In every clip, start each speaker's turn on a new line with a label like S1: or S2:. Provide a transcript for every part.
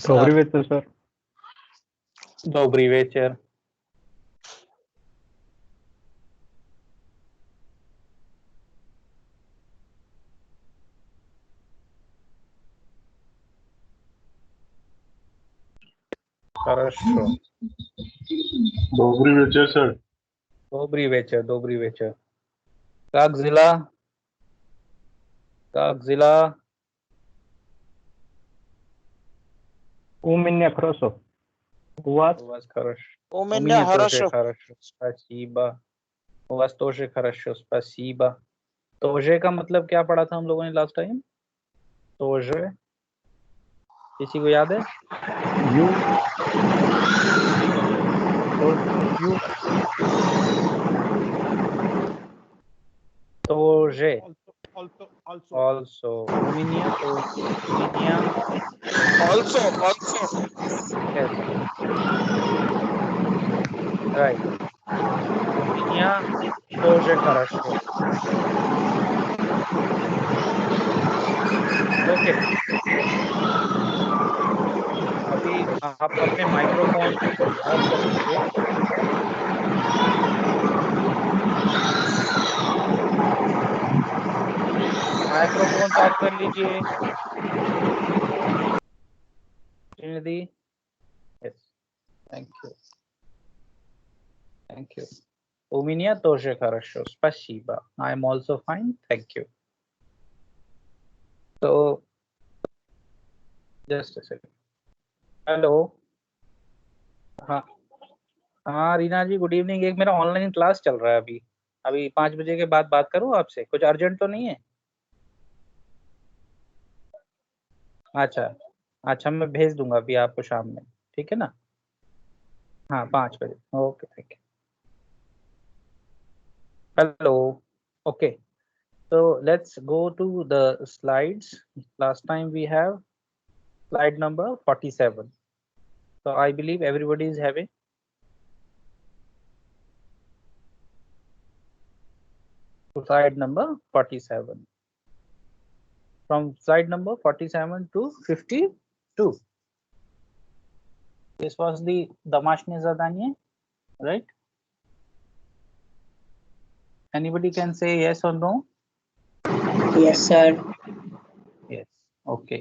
S1: Добрый вечер, сэр.
S2: Добрый вечер. Хорошо.
S3: Добрый вечер, сэр.
S2: Добрый вечер, добрый вечер. Как дела? Как дела?
S1: У меня хорошо. У вас?
S2: У вас хорошо.
S4: У
S2: У
S4: меня
S2: меня тоже
S4: хорошо.
S2: хорошо. Спасибо. У вас тоже хорошо. Спасибо. तोजे का मतलब क्या पढ़ा था हम लोगों ने लास्ट टाइम? तोजे किसी को याद है?
S1: You? You?
S2: तोजे.
S4: Also.
S2: Uminia. Uminia.
S4: Also.
S2: Yes. Right. Uminia тоже хорошо. Okay अभी आप अपने माइक्रोफोन ऑफ कर लीजिए माइक्रोफोन ऑफ कर लीजिए Srinidhi yes thank you У меня тоже хорошо спасибо I am also fine thank you so just a second hello हाँ हाँ रीना जी गुड इवनिंग एक मेरा ऑनलाइन क्लास चल रहा है अभी अभी 5 बजे के बाद बात करूँ आपसे कुछ अर्जेंट तो नहीं है अच्छा अच्छा मैं भेज दूंगा अभी आपको शाम में ठीक है ना हाँ 5 बजे okay thank you hello okay so let's go to the slides last time we have slide number 47 so I believe everybody is having slide number 47 from slide number 47 to 52 this was the Damashne Zadaniye right anybody can say yes or no
S5: Yes, sir.
S2: yes okay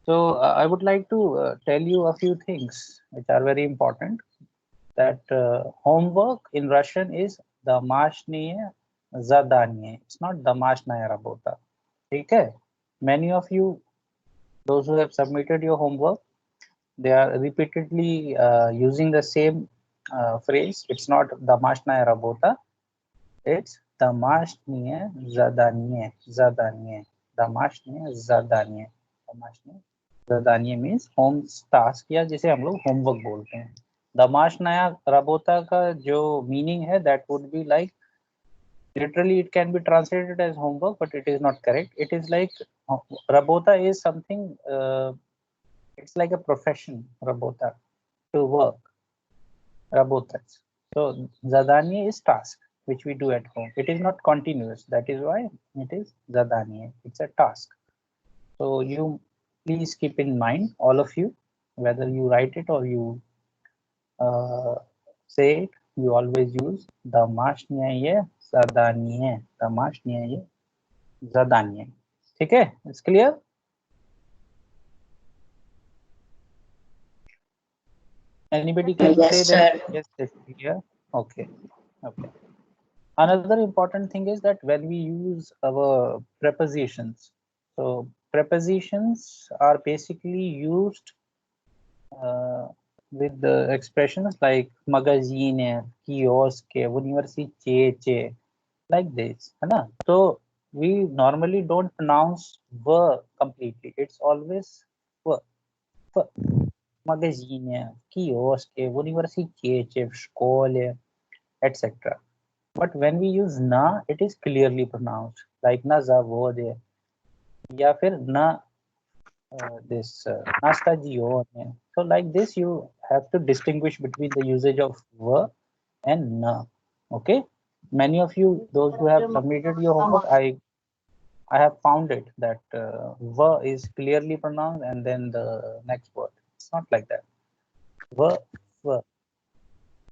S2: so I would like to tell you a few things which are very important that homework in Russian is Damashniye Zadaniye it's not Damashnaya Rabota okay many of you those who have submitted your homework they are repeatedly using the same phrase it's not Damashnaya Rabota it's Damashniye Zadaniye Damashniye Zadaniye Zadaniye means home task या जिसे हम लोग homework बोलते हैं Damashnaya Rabota का जो meaning है that would be like literally it can be translated as homework but it is not correct it is like Rabota is something it's like a profession Rabota to work Rabotas so Zadaniye is task which we do at home it is not continuous that is why it is Zadaniye it's a task so you please keep in mind all of you whether you write it or you say it you always use Damashniye Zadaniye ठीक है it's clear anybody can
S5: Yes,
S2: say
S5: sir.
S2: that yes it's clear okay another important thing is that when we use our prepositions so prepositions are basically used with the expressions like magazine kiosk university like this है ना so we normally don't pronounce v completely it's always v магазине киоске в университете в школе etc but when we use na it is clearly pronounced like na zavode या फिर na this na stagione so like this you have to distinguish between the usage of v and na okay many of you those who have submitted your homework I have found it that v is clearly pronounced and then the next word. It's not like that. V, v.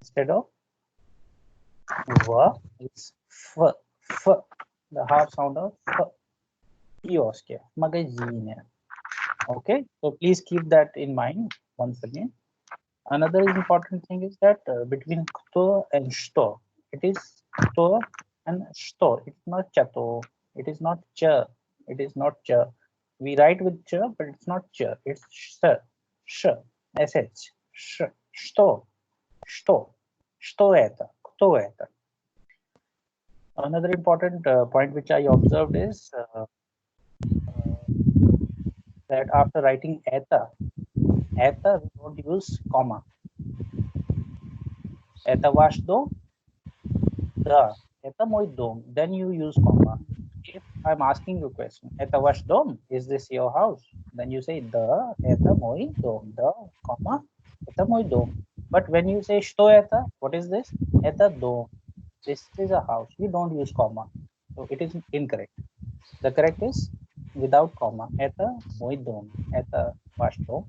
S2: Instead of v, it's f, f. The half sound of f. Kiosk, magazine. Okay, so please keep that in mind once again. Another important thing is that between kto and sto, it is kto and sto. It's not chato. It is not cha. It is not cha. We write with cha, but it's not cha. It's sh, sh, sh, sh, sto, sto это, kto это. Another important point which I observed is that after writing eta we don't use comma. Это ваш дом? Да. Это мой дом. Then you use comma. If I'm asking you a question, это ваш дом? Is this your house? Then you say да, это мой дом. Да, comma, это мой дом. But when you say что это, what is this? Это дом. This is a house. You don't use comma. So it is incorrect. The correct is without comma. Это мой дом. Это ваш дом.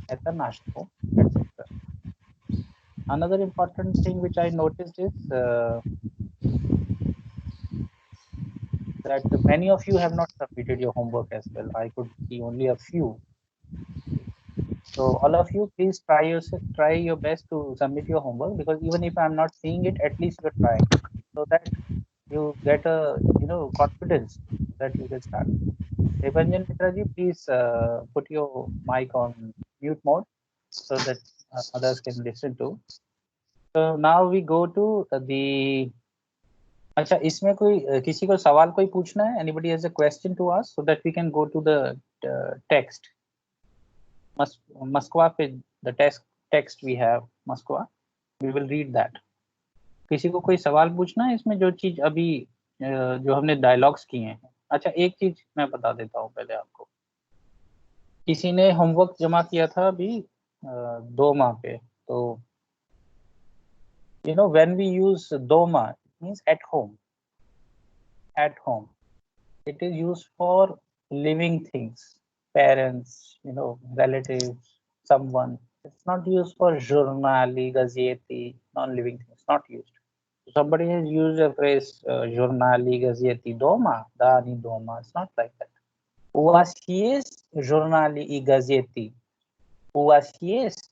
S2: Это наш дом, etc. Another important thing which I noticed is that many of you have not submitted your homework as well. I could see only a few. So all of you, please try your best to submit your homework, because even if I'm not seeing it, at least you're trying, so that you get a confidence that you can start. Devanjan Mitraji, please put your mic on mute mode so that others can listen to. So now we go to the. अच्छा, इसमें कोई किसी को सवाल कोई पूछना है? Anybody has a question to ask so that we can go to the text. Moskva पे the text we have Moskva. We will read that. किसी को कोई सवाल पूछना है इसमें, जो चीज अभी जो हमने डायलॉग्स किए हैं? अच्छा, एक चीज मैं बता देता हूँ पहले आपको. किसी ने होमवर्क जमा किया था अभी 2 माह पे, तो when we use 2 माह, it means at home. At home, it is used for living things, parents, relatives, someone. It's not used for jurnali, gazeti, non-living things. Not used. Somebody has used a phrase jurnali, gazeti, doma, dani doma. It's not like that. У вас есть журнали и газеты? У вас есть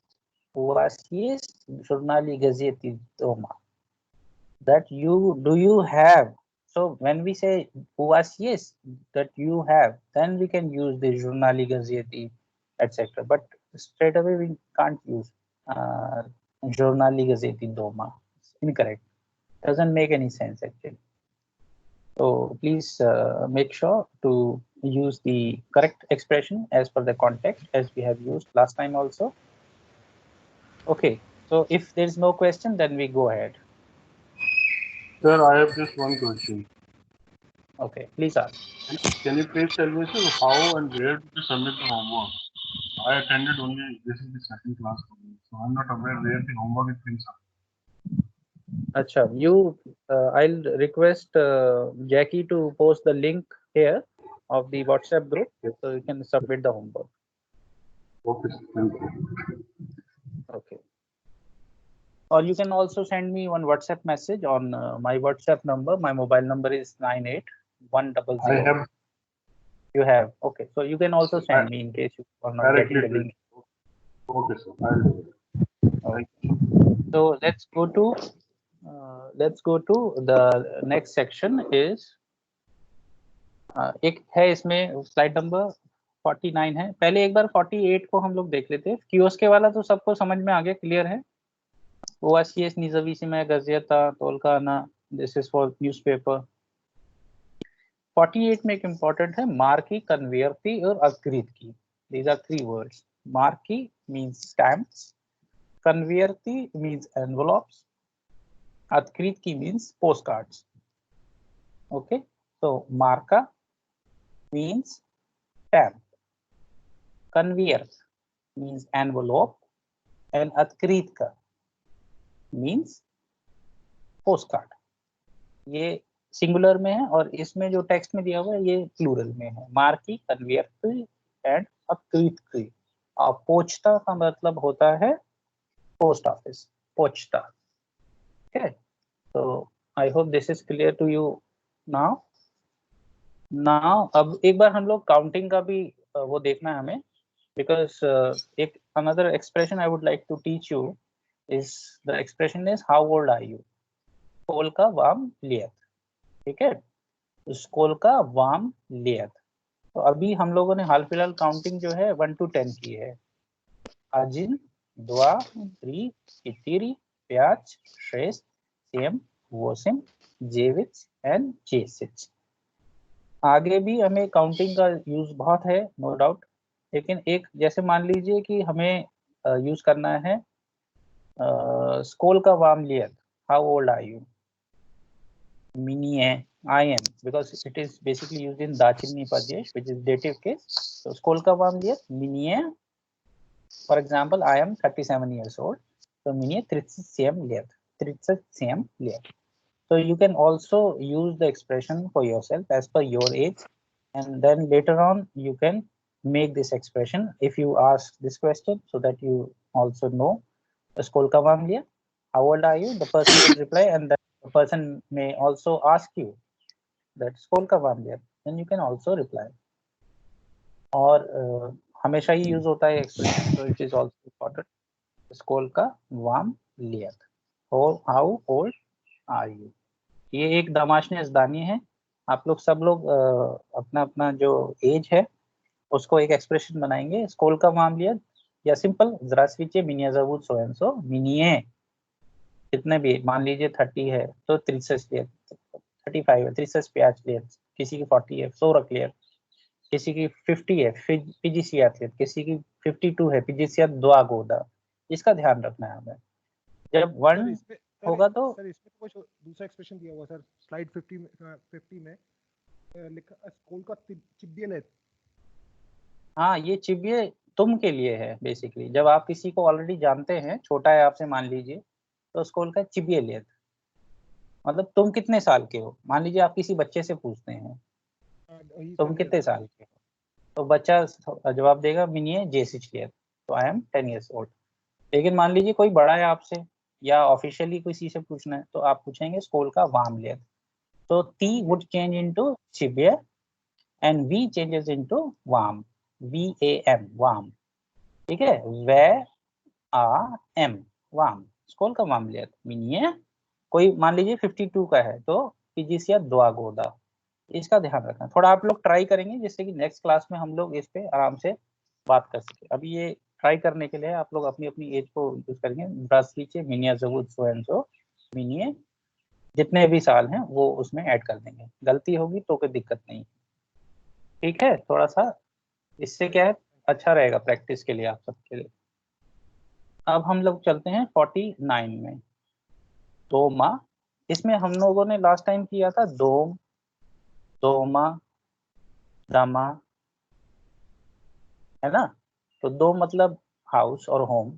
S2: журнали и газеты дома? That do you have? So when we say у вас есть, that you have, then we can use the журнали, газеты, etc. But straight away we can't use журнали, газеты дома. It's incorrect. Doesn't make any sense actually. So please make sure to use the correct expression as per the context, as we have used last time also. Okay, so if there is no question, then we go ahead.
S3: Sir, I have just one question.
S2: Okay, please ask.
S3: Can you please tell me, sir, how and where to submit the homework? I attended only, this is the second class for me, so I'm not aware where the homework is being submitted.
S2: Acha, I'll request Jackie to post the link here of the WhatsApp group, so you can submit the homework.
S3: Okay, sir, thank you.
S2: Okay. Or you can also send me one WhatsApp message on my WhatsApp number. My mobile number is 98100.
S3: I have.
S2: You have? Okay. So you can also send me in case you are not getting the link.
S3: Okay, sir. I'll do it.
S2: Okay. So let's go to the next section is एक है इसमें slide number 49 है. पहले एक बार 48 को हम लोग देख लेते हैं. कियोस्के वाला तो सबको समझ में आ गया, क्लियर है. OACS независимая газета, только она. This is for newspaper. 48 में एक important है marki, converti और открытки. These are 3 words. Marki means stamps, converti means envelopes, открытки means postcards. Okay, so marka means stamp, convert means envelope, and открытка means postcard. ये singular में है और इसमें जो टेक्स्ट में दिया हुआ है ये प्लूरल में है। मार्की, कन्वियर्ती एंड अक्वितकी। और पोचता का मतलब होता है पोस्ट ऑफिस, पोचता। ओके, तो I hope this is clear to you now. अब एक बार हम लोग काउंटिंग का भी वो देखना है हमें, बिकॉज एक another expression I would like to teach you is the expression is how old are you. स्कोल का वाम लियत, ठीक है, स्कोल का वाम लियत। तो अभी हम लोगों ने हाल फिलहाल काउंटिंग जो है 1 to 10 की है। अजिन, द्वा, त्री, कितीरी, प्याच, श्रेष्ठ, सेम, वोसिम, जेविच एंड जेसिच। आगे भी हमें काउंटिंग का यूज बहुत है, नो डाउट, लेकिन एक जैसे मान लीजिए कि हमें यूज करना है स्कोल का वाम लियत, हाउ ओल्ड आर यू, मिनिए, I am, because it is basically used in Dachini Padyesh, which is dative case. So Skolka vam liet, minie. For example, I am 37 years old. So minie 37 liet, 37 liet. So you can also use the expression for yourself as per your age, and then later on you can make this expression if you ask this question, so that you also know the Skolka vam liet, how old are you? The person will reply, and the person may also ask you that स्कोल का वाम लियत, then you can also reply. और हमेशा ही use होता है expression, so it is also important. स्कोल का वाम लियत, और how old are you. ये एक दामाशने ज़दानी है। आप लोग सब लोग अपना अपना जो एज है उसको एक एक्सप्रेशन बनाएंगे, स्कोल का वाम लियत या सिंपल जरास्विचे मिनिया जबूत सो एंड सो मिनिए। कितने भी मान लीजिए 30 है तो 33 लियत, 35 है 33 प्याज लियत, किसी की 40 है 100 रख लिया, किसी की 50 है पीजीसीआर लियत, किसी की 52 है पीजीसीआर द्वा गोदा। इसका ध्यान रखना है हमें। जब 1 होगा तो
S4: सर इसमें कुछ दूसरा एक्सप्रेशन दिया हुआ सर, स्लाइड 50 में लिखा स्कूल का चिबियलेत।
S2: हाँ, ये चिबिये तुम के लिए है बेसिकली। जब आप किसी को ऑलरेडी जानते हैं, छोटा है आपसे मान लीजिए, तो स्कूल का चिबिये लियत मतलब तुम कितने साल के हो। मान लीजिए आप किसी बच्चे से पूछते हैं तुम कितने साल के हो, तो बच्चा जवाब देगा मिनिए जेसिच लियत, तो आई एम 10 years old। लेकिन मान लीजिए कोई बड़ा है आपसे या ऑफिशियली किसी से पूछना है, तो आप पूछेंगे स्कूल का वाम लियत। तो टी वुड चेंज इनटू चिबिये एंड वी चेंजेस इनटू वाम, VAM वाम, ठीक है। वे आ एम वाम, स्कूल का वाम लियत मिनिए। कोई मान लीजिए 52 का है तो पीजीसीआर द्वा गोदा। इसका ध्यान रखना। थोड़ा आप लोग ट्राई करेंगे जिससे कि नेक्स्ट क्लास में हम लोग इस पे आराम से बात कर सके। अभी ये ट्राई करने के लिए आप लोग अपनी अपनी एज को यूज करेंगे। ब्रासलीचे मिनिया जबूत सो एंड सो मिनिए, जितने भी साल हैं वो उसमें ऐड कर देंगे। गलती होगी तो कोई दिक्कत नहीं, ठीक है। थोड़ा सा इससे क्या है, अच्छा रहेगा प्रैक्टिस के लिए आप सबके लिए। अब हम लोग चलते हैं 49 में। दोमा, इसमें हम लोगों ने लास्ट टाइम किया था दोम, दोमा, दमा, है ना। तो दो मतलब हाउस और होम,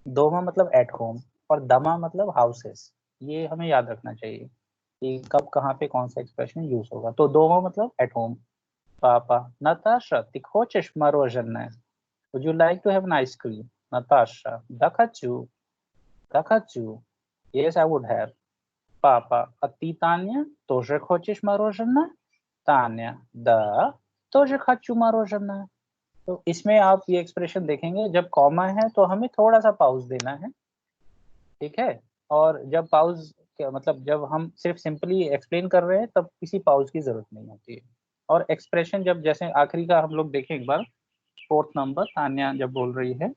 S2: दोमा मतलब एट होम, और दमा मतलब हाउसेस। ये हमें याद रखना चाहिए कि कब कहाँ पे कौन सा एक्सप्रेशन यूज होगा। तो दोमा मतलब एट होम। पापा, Natasha, ты хочешь мороженое? Would you like to have an ice cream? Natasha, да хочу, да хочу. Yes, I would have. Папа, а ты, Таня, тоже хочешь мороженое? Таня, да, тоже хочу мороженое. तो इसमें आप ये एक्सप्रेशन देखेंगे, जब कॉमा है तो हमें थोड़ा सा पाउज देना है, ठीक है। और जब पाउज मतलब जब हम सिर्फ सिंपली एक्सप्लेन कर रहे हैं तब किसी पाउज की जरूरत नहीं होती है। और एक्सप्रेशन जब जैसे आखिरी का हम लोग देखें एक बार, 4th नंबर तान्या जब बोल रही है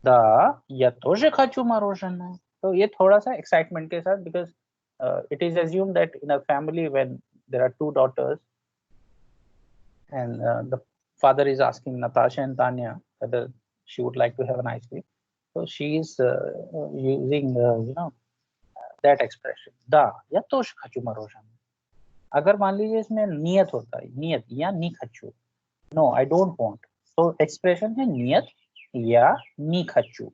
S2: दा या तोजे खाचू मरोजना, तो ये थोड़ा सा एक्साइटमेंट के साथ, because it is assume that in a family when there are 2 daughters and the father is asking Natasha and Tanya whether she would like to have an ice cream, so she is using that expression da या तोश खाचू मरोजना। अगर मान लीजिए इसमें नियत होता है, नियत या नी खच्चू, नो आई डोंट वांट, तो एक्सप्रेशन है नियत या नी खच्चू।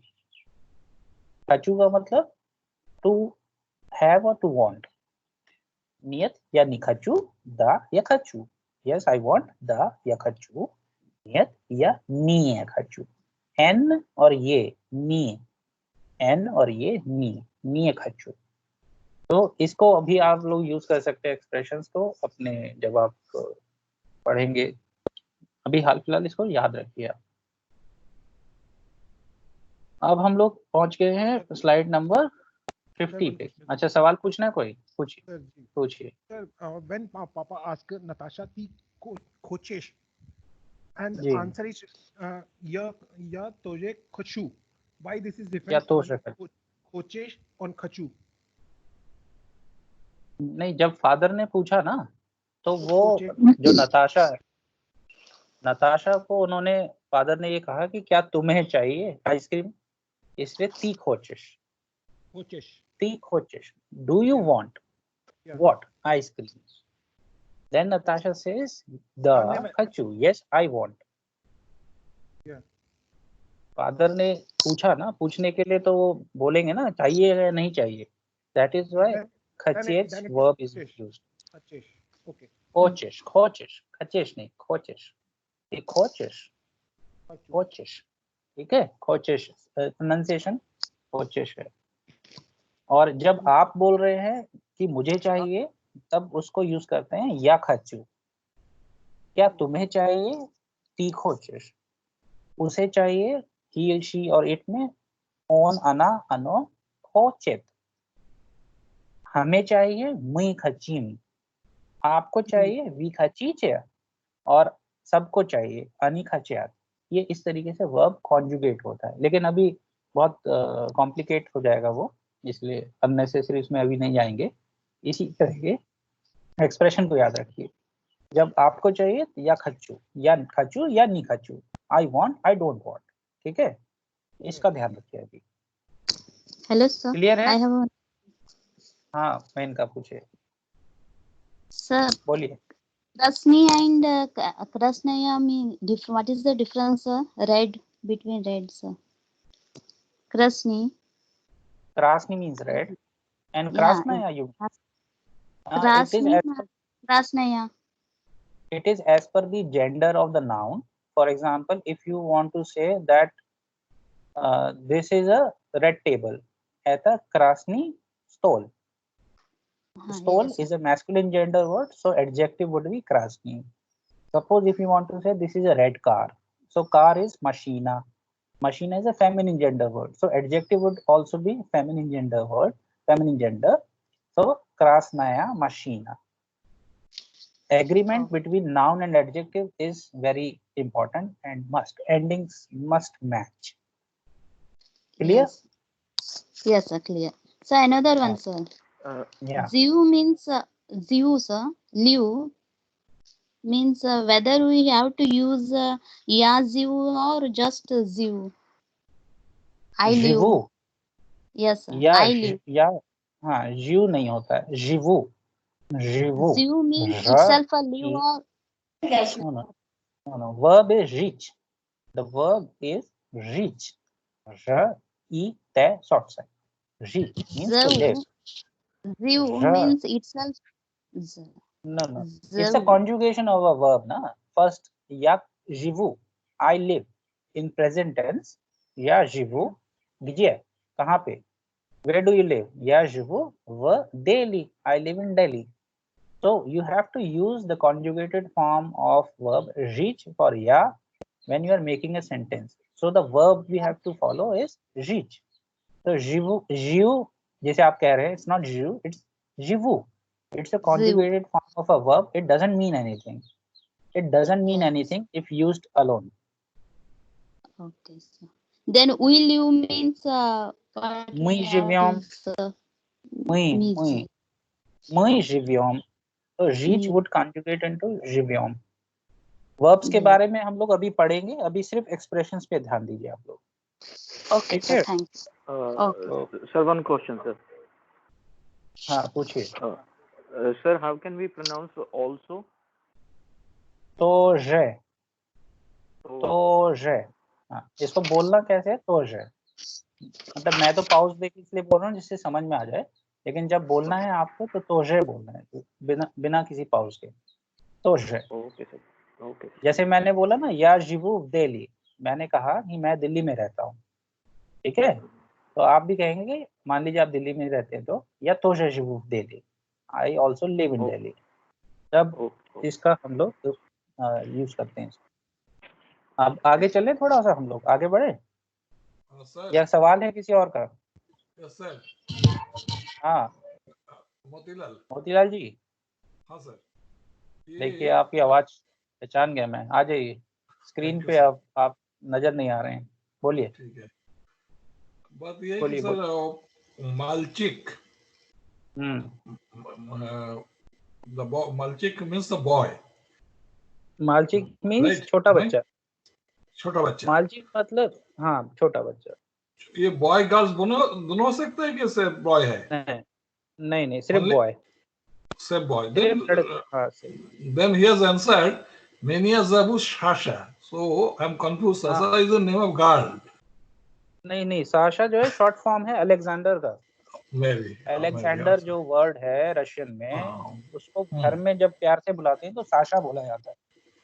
S2: खच्चू का मतलब टू हैव और टू वांट, नियत या निखचु द यखचु. Yes, I want the यखचु. नियत या नी यखचु. एन और ये नी, एन और ये नी यखचु. तो इसको अभी आप लोग यूज कर सकते हैं एक्सप्रेशंस को अपने जब आप पढ़ेंगे. अभी हाल फिलहाल इसको याद रखिए आप. अब हम लोग पहुंच गए हैं स्लाइड नंबर 50 पे. अच्छा, सवाल पूछना है कोई? पूछिए
S4: सर जी
S2: पूछिए.
S4: sir, when Papa asked Natasha the coaches, and
S2: ji.
S4: answer is ya toje khachu. Why this is
S2: या
S4: different
S2: तो
S4: on
S2: शकल.
S4: coaches on khachu?
S2: नहीं, जब फादर ने पूछा ना तो वो
S4: कोचे-
S2: जो नताशा है, नताशा को उन्होंने, फादर ने ये कहा कि क्या तुम्हें चाहिए आइसक्रीम, इसलिए ती खोचिश,
S4: coaches.
S2: ती खोचिश, do you want
S4: Yeah.
S2: What ice cream. Then Natasha says the खचू, yes I want.
S4: Yeah.
S2: Father ने पूछा ना, पूछने के लिए तो वो बोलेंगे ना चाहिए या नहीं चाहिए. दैट इज व्हाई खचेच
S4: then it is
S2: verb is
S4: खोचेश.
S2: यूज्ड.
S4: Coaches. Okay.
S2: खोचिश, खोचिश, खचेश नहीं, खोचिश. ये खोचिश,
S4: Khachu.
S2: खोचिश. ठीक है, खोचिश प्रोनाउंसिएशन खोचिश है. और जब आप बोल रहे हैं कि मुझे चाहिए, तब उसको यूज करते हैं या खचू. क्या तुम्हें चाहिए? ती खोचिश. उसे चाहिए, ही शी और इट में ओन अना अनो खोचित. हमें चाहिए मुई खचीम. आपको चाहिए वी खचीचे. और सबको चाहिए अनि खचियात. ये इस तरीके से वर्ब कॉन्जुगेट होता है. लेकिन अभी बहुत कॉम्प्लिकेट हो जाएगा वो, इसलिए अननेसेसरी इसमें अभी नहीं जाएंगे. इसी तरह के एक्सप्रेशन को याद रखिए. जब आपको चाहिए या खचू या नी खचू, I want, I don't want. ठीक है, इसका ध्यान रखिए अभी.
S6: Hello, sir.
S2: क्लियर है?
S6: I have a
S2: हाँ, मैं इनका पूछे,
S6: sir.
S2: बोलिए.
S6: Krasni and Krasnaya mean what is the difference, sir? Red between red, sir. Krasni.
S2: Krasny means red, and
S6: Yeah.
S2: krasnaya you.
S6: Krasni. Krasnaya.
S2: It is as per the gender of the noun. For example, if you want to say that this is a red table, это krasny stol. Stol
S6: Yes,
S2: is a masculine gender word, so adjective would be krasny. Suppose if you want to say this is a red car, so car is machina. Machina is a feminine gender word, so adjective would also be feminine gender word, feminine gender. So krasnaya machina. Agreement between noun and adjective is very important and endings must match. Clear?
S6: Yes, sir. Clear. So another one, sir.
S2: Yeah.
S6: Ziu means ziu, sir. Liu means whether we have to use ya ziu or just ziu. I live.
S2: Jivu.
S6: Yes, sir.
S2: या
S6: I live.
S2: या हाँ, जीव नहीं होता है, जीवु. जीवु.
S6: Ziu means
S2: raw
S6: itself a live
S2: E-
S6: or
S2: no. Verb is reach. The verb is reach. R e te short side. Reach means to live.
S6: ziu
S2: R.
S6: means itself.
S2: No. It's a conjugation of a verb, na. First, ya jivu. I live. In present tense, ya jivu. दीजिए, कहाँ पे? Where do you live? Ya jivu v Delhi. I live in Delhi. So you have to use the conjugated form of verb reach for ya when you are making a sentence. So the verb we have to follow is reach. So jivu, जैसे आप कह रहे हैं, it's not jivu, it's jivu. It's a conjugated form of a verb. It doesn't mean anything. It doesn't mean anything if used alone.
S6: Okay, sir. Then we live means
S2: Мы живем. Мы живем. So reach would conjugate into живем. Verbs के बारे में हम लोग अभी पढ़ेंगे. अभी सिर्फ expressions पे ध्यान दीजिए आप लोग.
S6: Okay, sir. Thank you.
S7: Sir, one question, sir.
S2: हाँ, पूछिए.
S7: Sir, how can we pronounce also?
S2: तो जे. हाँ, इसको बोलना कैसे है? तो जे. मतलब मैं तो पाउस देके इसलिए बोल रहा हूँ जिससे समझ में आ जाए, लेकिन जब बोलना है आपको तो तोजे बोलना है, बिना किसी पाउज के, तोजे।
S7: Okay sir, okay.
S2: जैसे मैंने बोला ना या जीवू दिल्ली, मैंने कहा कि मैं दिल्ली में रहता हूँ, ठीक है, तो आप भी कहेंगे, मान लीजिए आप दिल्ली में रहते हैं तो या तोजे जीवू Delhi, I also live in Delhi, तब इसका हम लोग यूज करते हैं। अब आगे चले, थोड़ा सा हम लोग आगे बढ़े,
S8: सर।
S2: या सवाल है किसी और का?
S8: Yes sir.
S2: हाँ मोतीलाल जी,
S8: हाँ सर।
S2: देखिए आपकी आवाज पहचान गया मैं, आ जाइए स्क्रीन पे, आप नजर नहीं आ रहे हैं, बोलिए।
S8: ठीक है, बात ये है
S2: बोलिए,
S8: कि सर मालचिक, मालचिक मीन्स द बॉय,
S2: मालचिक मीन्स
S8: Right,
S2: छोटा
S8: right?
S2: बच्चा,
S8: छोटा बच्चा।
S2: मालचिक मतलब हाँ छोटा बच्चा।
S8: ये बॉय गर्ल्स दोनों दोनों हो सकते हैं कि सिर्फ बॉय है?
S2: नहीं सिर्फ
S8: Only-
S2: बॉय,
S8: सिर्फ बॉय।
S2: सिर्फ लड़का, हाँ सिर्फ।
S8: Then he has answered Mania Zabu Shasha. So I'm confused. Sasha is the name of girl.
S2: नहीं साशा जो है शॉर्ट फॉर्म है अलेक्जेंडर का।
S8: Maybe.
S2: अलेक्जेंडर जो वर्ड है रशियन में, उसको घर में जब प्यार से बुलाते हैं तो साशा बोला जाता है।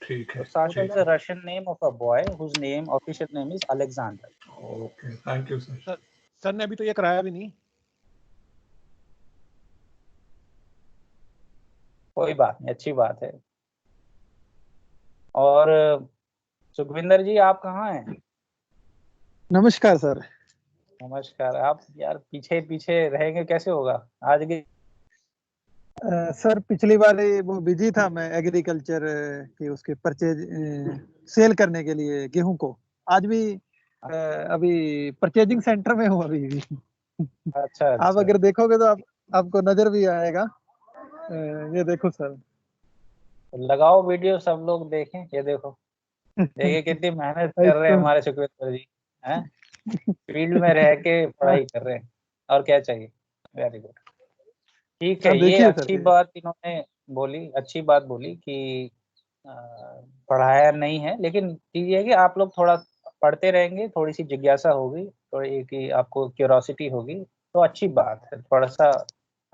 S8: ठीक है।
S2: तो Sasha is a Russian name of a boy whose name official name is Alexander.
S8: Okay, thank you sir.
S4: Sir ने अभी तो ये कराया भी नहीं।
S2: कोई बात नहीं, अच्छी बात है। और सुखविंदर जी आप कहाँ हैं?
S9: नमस्कार सर।
S2: नमस्कार। आप यार पीछे पीछे रहेंगे कैसे होगा आज की?
S9: सर पिछली बार वो बिजी था मैं एग्रीकल्चर के उसके परचेज सेल करने के लिए गेहूं को। आज भी अभी परचेजिंग सेंटर में हूँ अभी भी।
S2: अच्छा
S9: आप अगर देखोगे तो आपको नजर भी आएगा। ये देखो सर,
S2: लगाओ वीडियो, सब लोग देखें। ये देखो, देखिए कितनी मेहनत कर रहे हैं हमारे सुखविंदर जी, हैं फील्ड में रह के पढ़ाई कर रहे हैं, और क्या चाहिए। वेरी गुड, ठीक है। ये अच्छी बात इन्होंने बोली, अच्छी बात बोली कि पढ़ाया नहीं है, लेकिन चीज ये है कि आप लोग थोड़ा पढ़ते रहेंगे, थोड़ी सी जिज्ञासा होगी, थोड़ी कि आपको क्यूरोसिटी होगी, तो अच्छी बात है, थोड़ा सा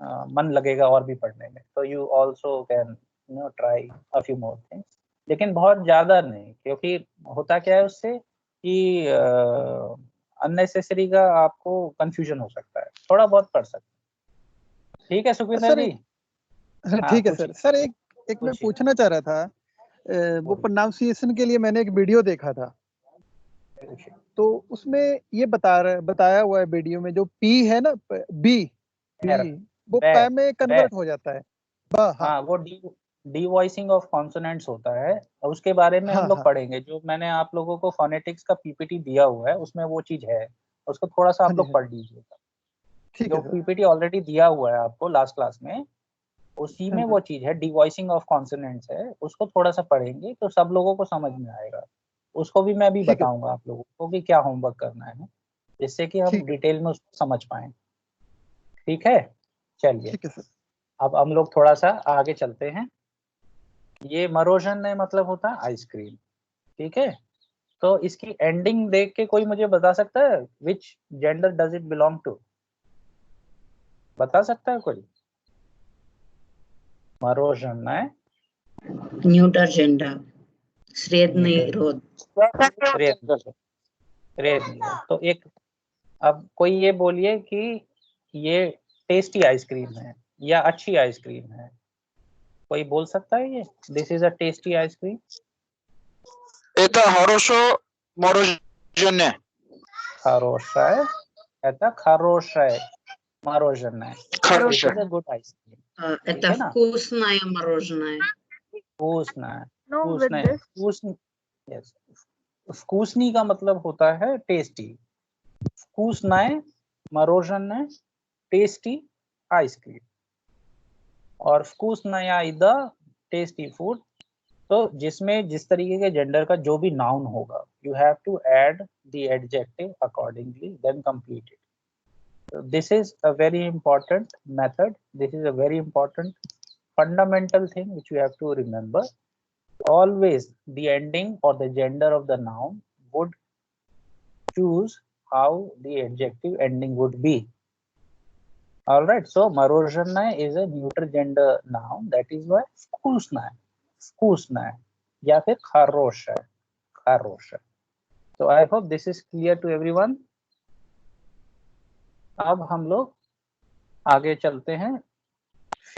S2: मन लगेगा और भी पढ़ने में। तो you also can try a few more things, लेकिन बहुत ज्यादा नहीं, क्योंकि होता क्या है उससे कि अननेसेसरी का आपको कंफ्यूजन हो सकता है, थोड़ा बहुत पढ़ सकते हैं। ठीक है सुखविंदर जी?
S9: ठीक है सर। सर एक मैं पूछना चाह रहा था, वो प्रोनाउंसिएशन के लिए मैंने एक वीडियो देखा था, तो उसमें ये बताया हुआ है वीडियो में, जो पी है ना, बी पी, वो पै में कन्वर्ट हो जाता है।
S2: हाँ वो डी वॉइसिंग ऑफ कॉन्सोनेंट्स होता है, और उसके बारे में हम लोग पढ़ेंगे। जो मैंने आप लोगों को फोनेटिक्स का पीपीटी दिया हुआ है उसमें वो चीज है, उसको थोड़ा सा आप लोग पढ़ लीजिएगा। जो पीपीटी ऑलरेडी दिया हुआ है आपको लास्ट क्लास में, उसी में वो चीज है, डी वॉइसिंग ऑफ कॉन्सोनेंट्स है, उसको थोड़ा सा पढ़ेंगे तो सब लोगों को समझ में आएगा। उसको भी मैं अभी बताऊंगा आप लोगों को कि क्या होमवर्क करना है, जिससे कि हम डिटेल में उसको समझ पाए। ठीक है, चलिए अब हम लोग थोड़ा सा आगे चलते हैं। ये मरोजन है मतलब होता है आइसक्रीम, ठीक है। तो इसकी एंडिंग देख के कोई मुझे बता सकता है which gender does it belong to? बता सकता है कोई? मरोजन है
S5: न्यूटर जेंडर, श्रेद निरोध।
S2: तो एक, अब कोई ये बोलिए कि ये टेस्टी आइसक्रीम है या अच्छी आइसक्रीम है, कोई बोल सकता है ये this is a tasty ice cream?
S10: এটা হরসো মরোজনে
S2: хорошая, это хорошая мороженое. Это good ice-cream.
S5: Это вкусное мороженое.
S2: Вкусное, вкусное, yes. вкусный का मतलब होता है टेस्टी, вкусное мороженое, टेस्टी आइसक्रीम, और вкусная еда, टेस्टी फूड। तो जिसमें जिस तरीके के जेंडर का जो भी नाउन होगा, you have to add the adjective accordingly, then complete it. This is a very important method, this is a very important fundamental thing which you have to remember. Always the ending or the gender of the noun would choose how the adjective ending would be. All right. So мороженое is a neuter gender noun. That is why вкусное, вкусное, या फिर хорошее, хорошее. So I hope this is clear to everyone. अब हम लोग आगे चलते हैं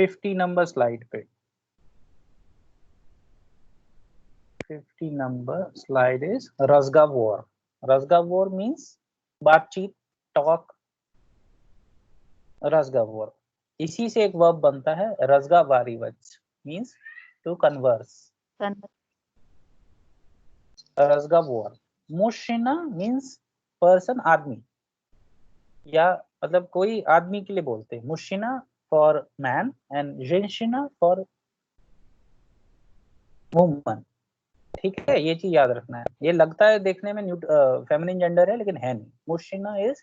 S2: 50 number slide पे. 50 number slide is razgovor. Razgovor means बातचीत, talk. razgovor. इसी से एक verb बनता है razgovarivach, means to converse. razgovor. Mushina means person, आदमी, या मतलब कोई आदमी के लिए बोलते हैं. Mushina for man and женщина for woman. ठीक है, ये चीज याद रखना है. ये लगता है देखने में फेमिनिन जेंडर है लेकिन है नहीं. मुशिना इज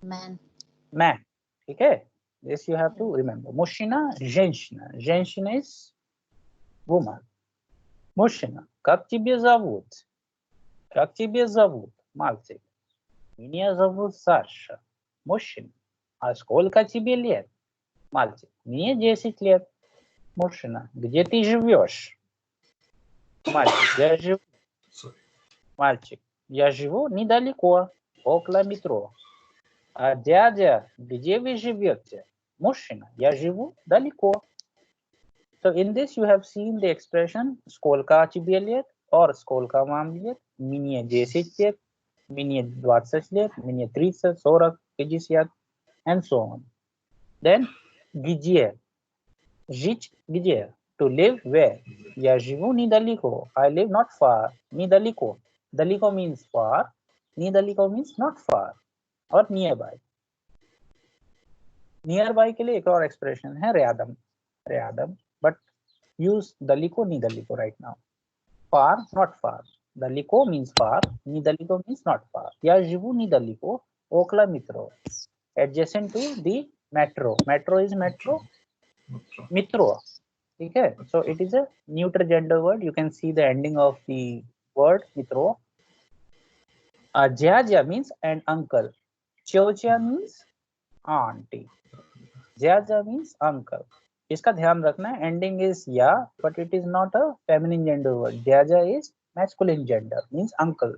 S2: मैन. ठीक है, this you have to remember. मुशिना женщина, женщина इज वुमन. मुशिना, как тебе зовут? Как тебе зовут, мальчик? Меня зовут Саша. Мужчина, а сколько тебе лет? Мальчик, мне 10 лет. Мужчина, где ты живешь? Мальчик, я живу недалеко, около метро. А дядя, где вы живете? Мужчина, я живу далеко. So in this you have seen the expression сколько тебе лет or сколько вам лет. Мне 10 лет, мне 20 лет, мне 30, 40, 50 and so on. Then где? Жить где? To live where? Я живу недалеко. I live not far. Недалеко. Далеко means far. Недалеко means not far or nearby. Nearby के लिए एक और expression है रयादम. रयादम. But use далеко, недалеко right now. Far, not far. Далеко means far. Недалеко means not far. Я живу недалеко. Около метро. Adjacent to the metro. Metro is metro. Metro. Okay, so it is a neuter gender word. You can see the ending of the word mitro. Jia means an uncle. Chiocha means auntie. Jia means uncle. इसका ध्यान रखना है. Ending is ya, but it is not a feminine gender word. Jia is masculine gender, means uncle.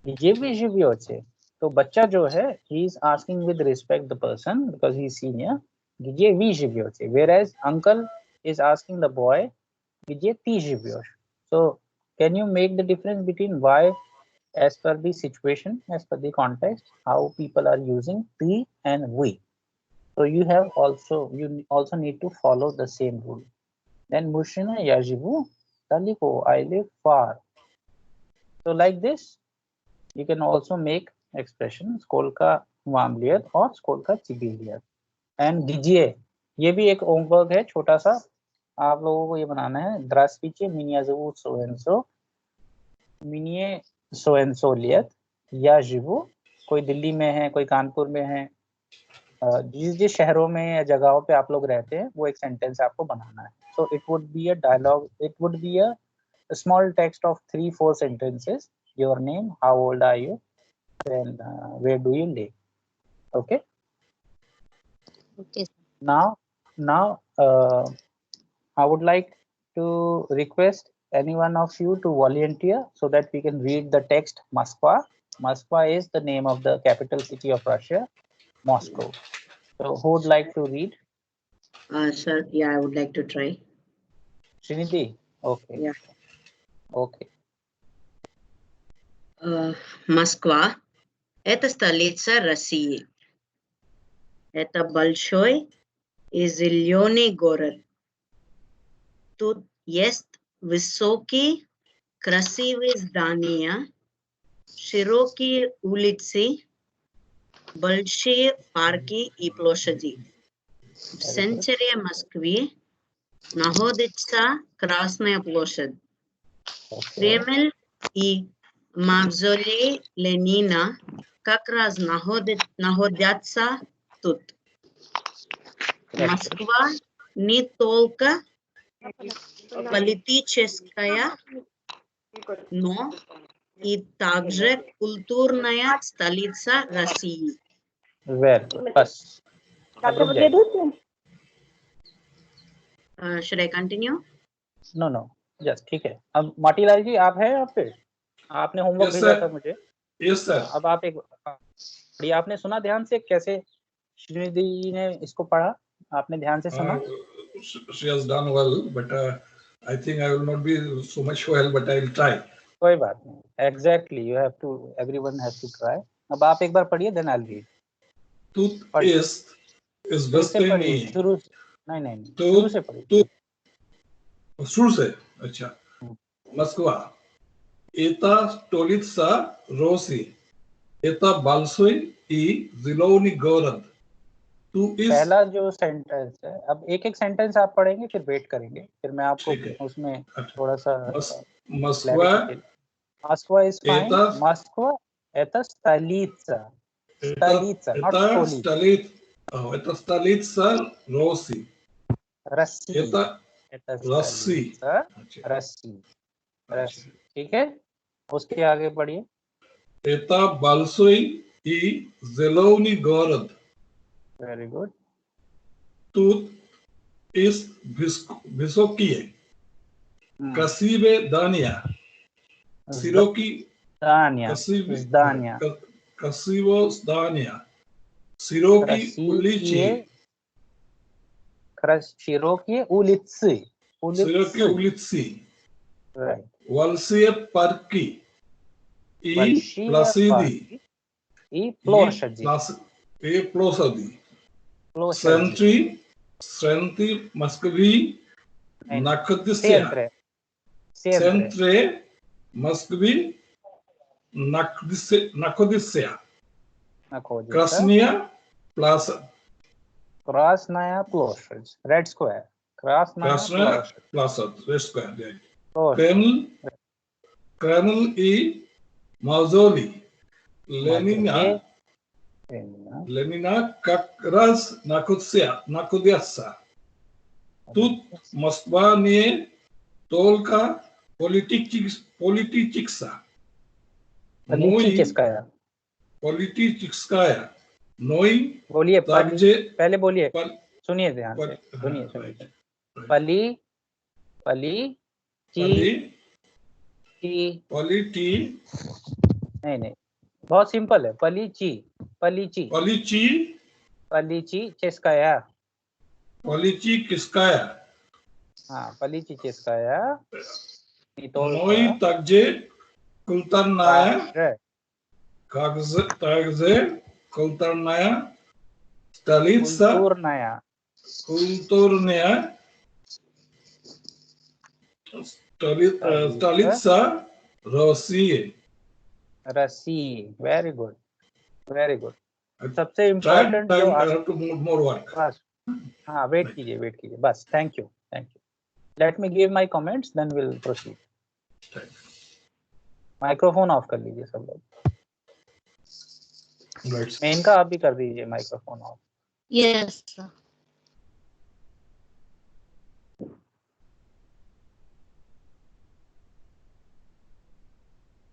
S2: ये भी живете. तो बच्चा जो है, he is asking with respect the person because he is senior. ये भी живете. Whereas uncle is asking the boy, где ты живешь? So, can you make the difference between why, as per the situation, as per the context, how people are using ты and we? So you also need to follow the same rule. Then мужчина, я живу далеко, I live far. So like this, you can also make expression сколько вам лет or сколько тебе лет. And где, ये भी एक homework है छोटा सा. आप लोगों को ये बनाना है. Здравствуйте, меня зовут so and so. Мне so and so лет. Я живу. कोई दिल्ली में है, कोई कानपुर में है. जिस शहरों में या जगहों पे आप लोग रहते हैं, वो एक सेंटेंस आपको बनाना है. So it would be a dialogue. It would be a small text of 3-4 sentences. Your name, how old are you, and where do you live? Okay.
S6: Okay.
S2: Now, I would like to request any one of you to volunteer so that we can read the text Moskva. Moskva is the name of the capital city of Russia, Moscow. So who would like to read?
S5: Sir, yeah, I would like to try.
S2: Srinidhi? Okay.
S5: Yeah.
S2: Okay.
S5: Москва – это столица России. Это большой и зеленый город. Тут есть высокие, красивые здания, широкие улицы, большие парки и площади. В центре Москвы находится Красная площадь. Кремль и мавзолей Ленина как раз находятся тут. Москва не только политическая, но и также культурная столица России.
S2: Very good, बस अब रुक जाइए।
S5: Should I continue?
S2: No no, yes ठीक है। अब माटीलाल जी आप हैं यहाँ पे? आपने होमवर्क
S8: Yes,
S2: भेजा
S8: sir.
S2: था मुझे।
S8: Yes, sir.
S2: अब आप एक ये आपने सुना ध्यान से कैसे श्रीनिधि जी ने इसको पढ़ा? आपने ध्यान से सुना?
S8: She has done well, but I think I will not be so much well, but I will try.
S2: कोई बात नहीं, exactly you have to, everyone has to try. अब आप एक बार पढ़िए, then I will read.
S8: Toothpaste is destiny.
S2: शुरू से, नहीं शुरू से पढ़िए।
S8: शुरू से, अच्छा। Moskva. Это столица России. Это большой и зеленый город.
S2: पहला जो सेंटेंस है, अब एक एक सेंटेंस आप पढ़ेंगे, फिर वेट करेंगे, फिर मैं आपको उसमें थोड़ा सा
S8: Москва.
S2: Moskva is fine. Moskva это столица. Столица, not столица.
S8: Это столица России.
S2: России.
S8: Это Россия.
S2: Россия. ठीक है, उसके आगे बढ़िए।
S8: Это большой и зеленый город.
S2: Very good.
S8: Тут есть высокие, красивые здания. Широкие
S2: здания.
S8: Красивые здания. Широкие улицы.
S2: Широкие улицы.
S8: Широкие улицы.
S2: Right.
S8: Большие парки и площади.
S2: И площади.
S8: И площади. Центре Москвы находится. Центре Москвы находится. Красная площадь.
S2: Красная площадь. Red Square. Красная
S8: площадь. Red Square. Кремль и мавзолей Ленина как раз находятся. Тут Москва не только политическая, но и
S2: बोलिए,
S8: также
S2: पहले बोलिए, सुनिए ध्यान से, सुनिए। नहीं, बहुत सिंपल है। पलीची चेस्काया। हाँ, पलीची चेस्काया।
S8: Ну также культурная столица. Столица России.
S2: Very good, very good. सबसे इम्पोर्टेंट जो हाँ, वेट कीजिए बस। Thank you. Let me give my comments, then will proceed. Microphone off कर लीजिए सब लोग। मेन का आप भी कर दीजिए माइक्रोफोन ऑफ।
S6: Yes sir.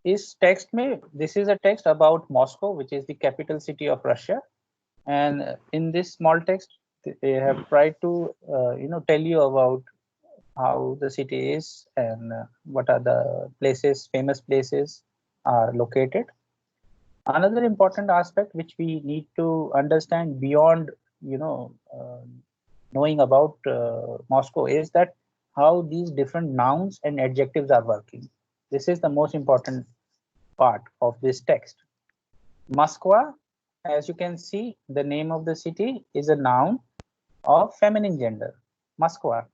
S2: इस टेक्स्ट में, this is a text about Moscow, which is the capital city of Russia, and in this small text they have tried to tell you about how the city is and what are the famous places are located. Another important aspect which we need to understand beyond knowing about Moscow is that how these different nouns and adjectives are working. This is the most important part of this text. Moskva, as you can see, the name of the city is a noun of feminine gender. Moskva,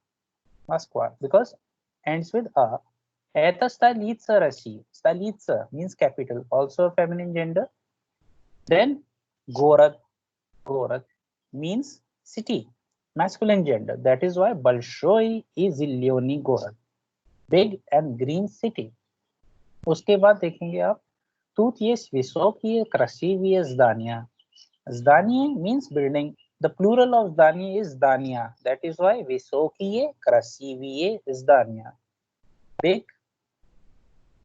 S2: because ends with a. Это столица России. Stolitsa means capital, also feminine gender. Then Gorod means city, masculine gender. That is why Bolshoi и Zelený город, big and green city. उसके बाद देखेंगे आप, тут есть высокие красивые здания. Здание means building. The plural of здание is здания. That is why высокие красивые здания, big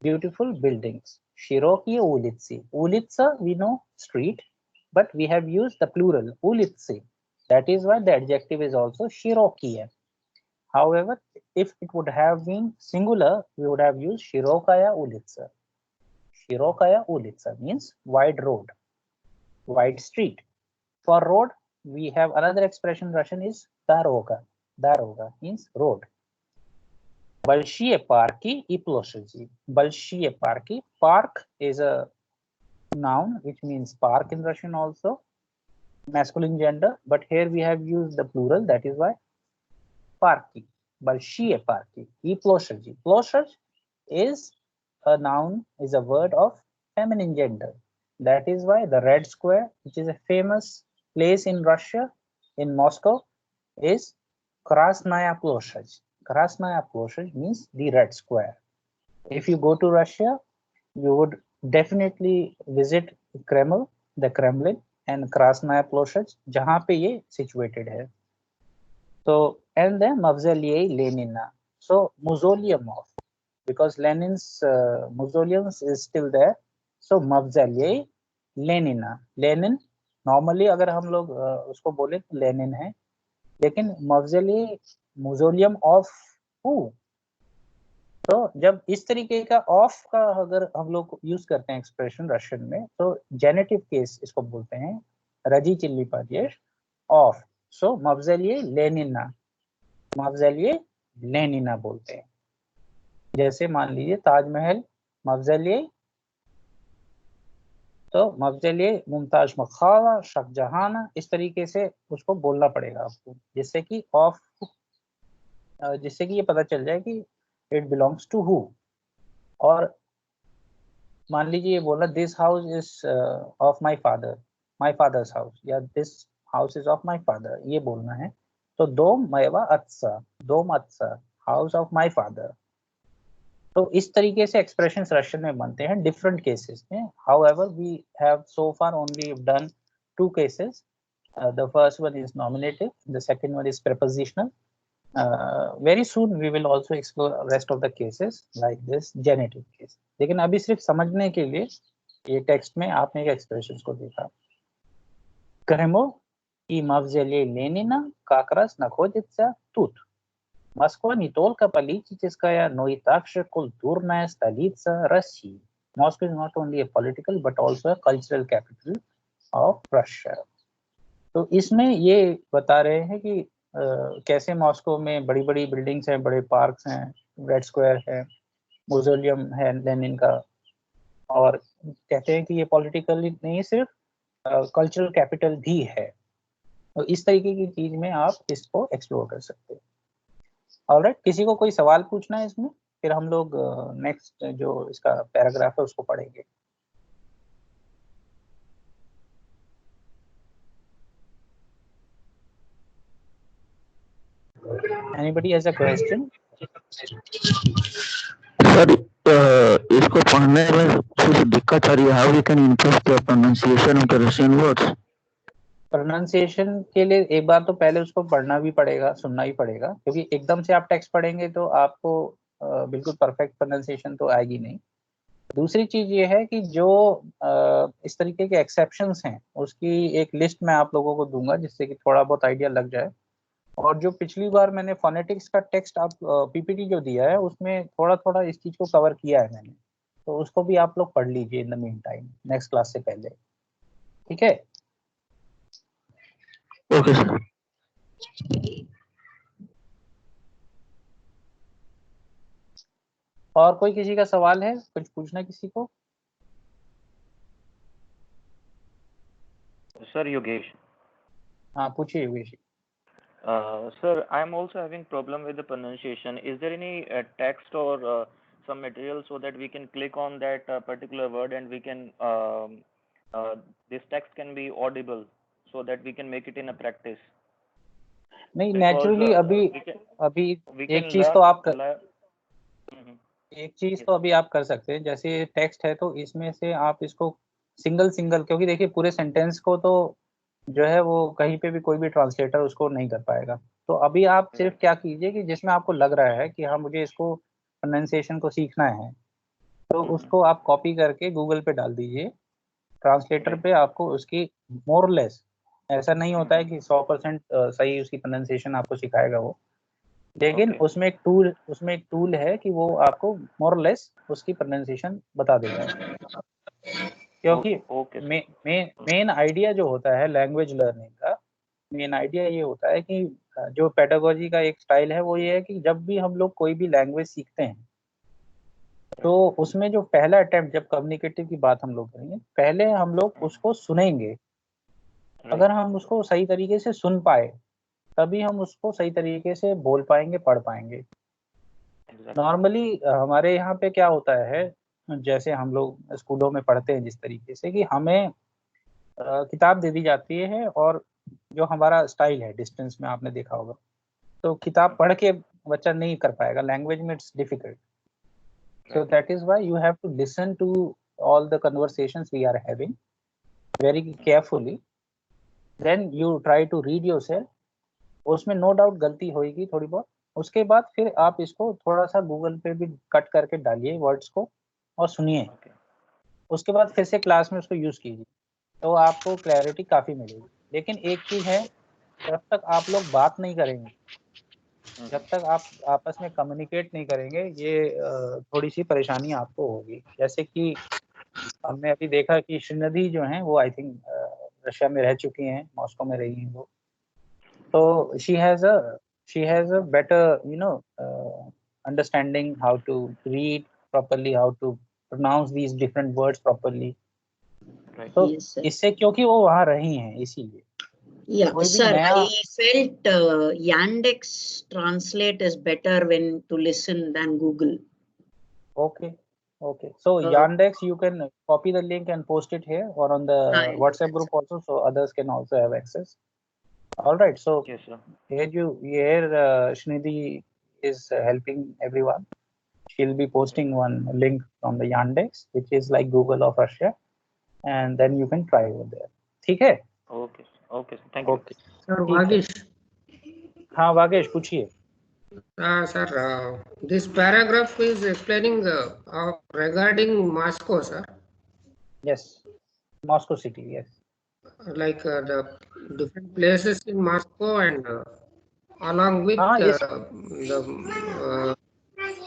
S2: beautiful buildings. Широкие улицы. Улица, we know, street. but we have used the plural ulitse. That is why the adjective is also shirokiye. However, if it would have been singular, we would have used shirokaya ulitsa. Shirokaya ulitsa means wide road, wide street. For road, we have another expression in Russian is daroga. Daroga means road. Большие парки и площади. Большие парки. Park is a noun which means park in Russian also, masculine gender, but here we have used the plural, that is why parki. Большие парки и площади. Площадь is a noun, is a word of feminine gender. That is why the Red Square, which is a famous place in Russia, in Moscow, is Krasnaya Ploshadь. Krasnaya Ploshadь means the Red Square. If you go to Russia, you would definitely visit Kremlin, the Kremlin, and Krasnaya Ploshadь, जहाँ पे ये situated है. So, and then Mavzolei Lenina. So, mausoleum of, because Lenin's mausoleum is still there. So, Mavzolei Lenina. Lenin, normally अगर हम लोग उसको बोले तो Lenin है, लेकिन mausoleum of who? तो जब इस तरीके का ऑफ का अगर हम लोग यूज करते हैं एक्सप्रेशन रशियन में, तो जेनेटिव केस इसको बोलते हैं रजी चिल्ली पाजेश ऑफ. सो मवज़ेलिए लेनिना, मवज़ेलिए लेनिना बोलते हैं. जैसे मान लीजिए ताजमहल मवज़ेलिए, तो मवज़ेलिए मुमताज मखाला शाहजहां, इस तरीके से उसको बोलना पड़ेगा आपको, जिससे कि ऑफ, जिससे कि ये पता चल जाए कि it belongs to who. और मान लीजिए ये बोला this house is of my father, my father's house, या this house is of my father, ये बोलना है. तो dom meva atsa, dom atsa, house of my father. तो इस तरीके से एक्सप्रेशंस रशियन में बनते हैं डिफरेंट केसेस में. However, we have so far only done 2 cases. The first one is nominative, the second one is prepositional. Very soon we will also explore rest of the cases like this genitive case. लेकिन अभी सिर्फ समझने के लिए ये text में आपने एक एक्सप्रेशंस को देखा. Кремль и мавзолей Ленина как раз находится тут. Москва не только политическая, но и также культурная столица России. Moscow is not only a political but also a cultural capital of Russia. तो इसमें ये बता रहे हैं कि कैसे मॉस्को में बड़ी बड़ी बिल्डिंग्स हैं, बड़े पार्क्स हैं, रेड स्क्वायर है, म्यूजियम है लेनिन का, और कहते हैं कि ये पॉलिटिकल नहीं सिर्फ कल्चरल कैपिटल भी है. तो इस तरीके की चीज में आप इसको एक्सप्लोर कर सकते हैं. ऑलराइट, किसी को कोई सवाल पूछना है इसमें, फिर हम लोग नेक्स्ट जो इसका पैराग्राफ है उसको पढ़ेंगे. Anybody has a question?
S11: Sir इसको पढ़ने में कुछ दिक्कत आ रही है. How we can improve the pronunciation of the Russian words?
S2: Pronunciation के लिए एक बार तो पहले उसको पढ़ना भी पड़ेगा, सुनना ही पड़ेगा, क्योंकि एकदम से आप टेक्स्ट पढ़ेंगे तो आपको बिल्कुल परफेक्ट प्रोनाउंसिएशन तो आएगी नहीं. दूसरी चीज ये है कि जो इस तरीके के एक्सेप्शंस हैं उसकी एक लिस्ट मैं आप लोगों को दूंगा, जिससे कि थोड़ा बहुत आइडिया लग जाए. और जो पिछली बार मैंने फोनेटिक्स का टेक्स्ट आप पीपीटी जो दिया है उसमें थोड़ा थोड़ा इस चीज को कवर किया है मैंने, तो उसको भी आप लोग पढ़ लीजिए in the mean time, next class से पहले. ठीक है?
S11: Okay sir.
S2: और कोई किसी का सवाल है, कुछ पूछना किसी को?
S7: सर योगेश.
S2: हाँ पूछिए Yogesh.
S7: Sir, I am also having problem with the pronunciation. Is there any text or some material so that we can click on that particular word and we can this text can be audible so that we can make it in a practice?
S2: नहीं, naturally अभी एक चीज तो आप कर सकते हैं. जैसे टेक्स्ट है तो इसमें से आप इसको सिंगल, क्योंकि देखिए पूरे सेंटेंस को तो जो है वो कहीं पे भी कोई भी ट्रांसलेटर उसको नहीं कर पाएगा. तो अभी आप सिर्फ क्या कीजिए कि जिसमें आपको लग रहा है कि हाँ मुझे इसको प्रोनाउंसिएशन को सीखना है, तो उसको आप कॉपी करके गूगल पे डाल दीजिए ट्रांसलेटर पे आपको उसकी मोर लेस, ऐसा नहीं होता है कि 100% सही उसकी प्रोनाउंसिएशन आपको सिखाएगा वो, लेकिन उसमें एक टूल है कि वो आपको मोर लेस उसकी प्रोनाउंसिएशन बता देता है। क्योंकि मेन आइडिया जो होता है लैंग्वेज लर्निंग का, मेन आइडिया ये होता है कि जो पेडागोजी का एक स्टाइल है वो ये है कि जब भी हम लोग कोई भी लैंग्वेज सीखते हैं तो उसमें जो पहला अटेम्प्ट, जब कम्युनिकेटिव की बात हम लोग करेंगे, पहले हम लोग उसको सुनेंगे। अगर हम उसको सही तरीके से सुन पाए तभी हम उसको सही तरीके से बोल पाएंगे, पढ़ पाएंगे। नॉर्मली हमारे यहाँ पे क्या होता है, जैसे हम लोग स्कूलों में पढ़ते हैं जिस तरीके से, कि हमें किताब दे दी जाती है और जो हमारा स्टाइल है डिस्टेंस में आपने देखा होगा, तो किताब पढ़ के बच्चा नहीं कर पाएगा, लैंग्वेज में it's difficult. So that is why you have to listen to all the conversations we are having very carefully. Then you try to read yourself. उसमें no doubt गलती होगी थोड़ी बहुत, उसके बाद फिर आप इसको थोड़ा सा गूगल पे भी कट करके डालिए वर्ड्स को और सुनिए। उसके बाद फिर से क्लास में उसको यूज कीजिए, तो आपको क्लैरिटी काफी मिलेगी। लेकिन एक चीज है, जब तक आप लोग बात नहीं करेंगे, जब तक आप आपस में कम्युनिकेट नहीं करेंगे, ये थोड़ी सी परेशानी आपको होगी। जैसे कि हमने अभी देखा कि श्रीनिधि जो हैं वो आई थिंक रशिया में रह चुकी हैं, मॉस्को में रही हैं वो, तो she has a better understanding how to read properly, how to pronounce these different words properly. तो इससे क्योंकि वो वहाँ रही हैं इसीलिए।
S5: Yeah, sir, I felt Yandex Translate is better when to listen than Google.
S2: Okay. So Yandex, you can copy the link and post it here or on the WhatsApp group also, so others can also have access. All right. So
S7: yes, sir.
S2: Here Srinidhi is helping everyone. She'll be posting one link from the Yandex, which is like Google of Russia, and then you can try over there. ठीक है?
S7: Okay, thank you.
S2: Okay.
S12: Sir, Vagish.
S2: हाँ वागेश पूछिए।
S12: Sir, this paragraph is explaining regarding Moscow, sir.
S2: Yes, Moscow city. Yes.
S12: Like the different places in Moscow and along with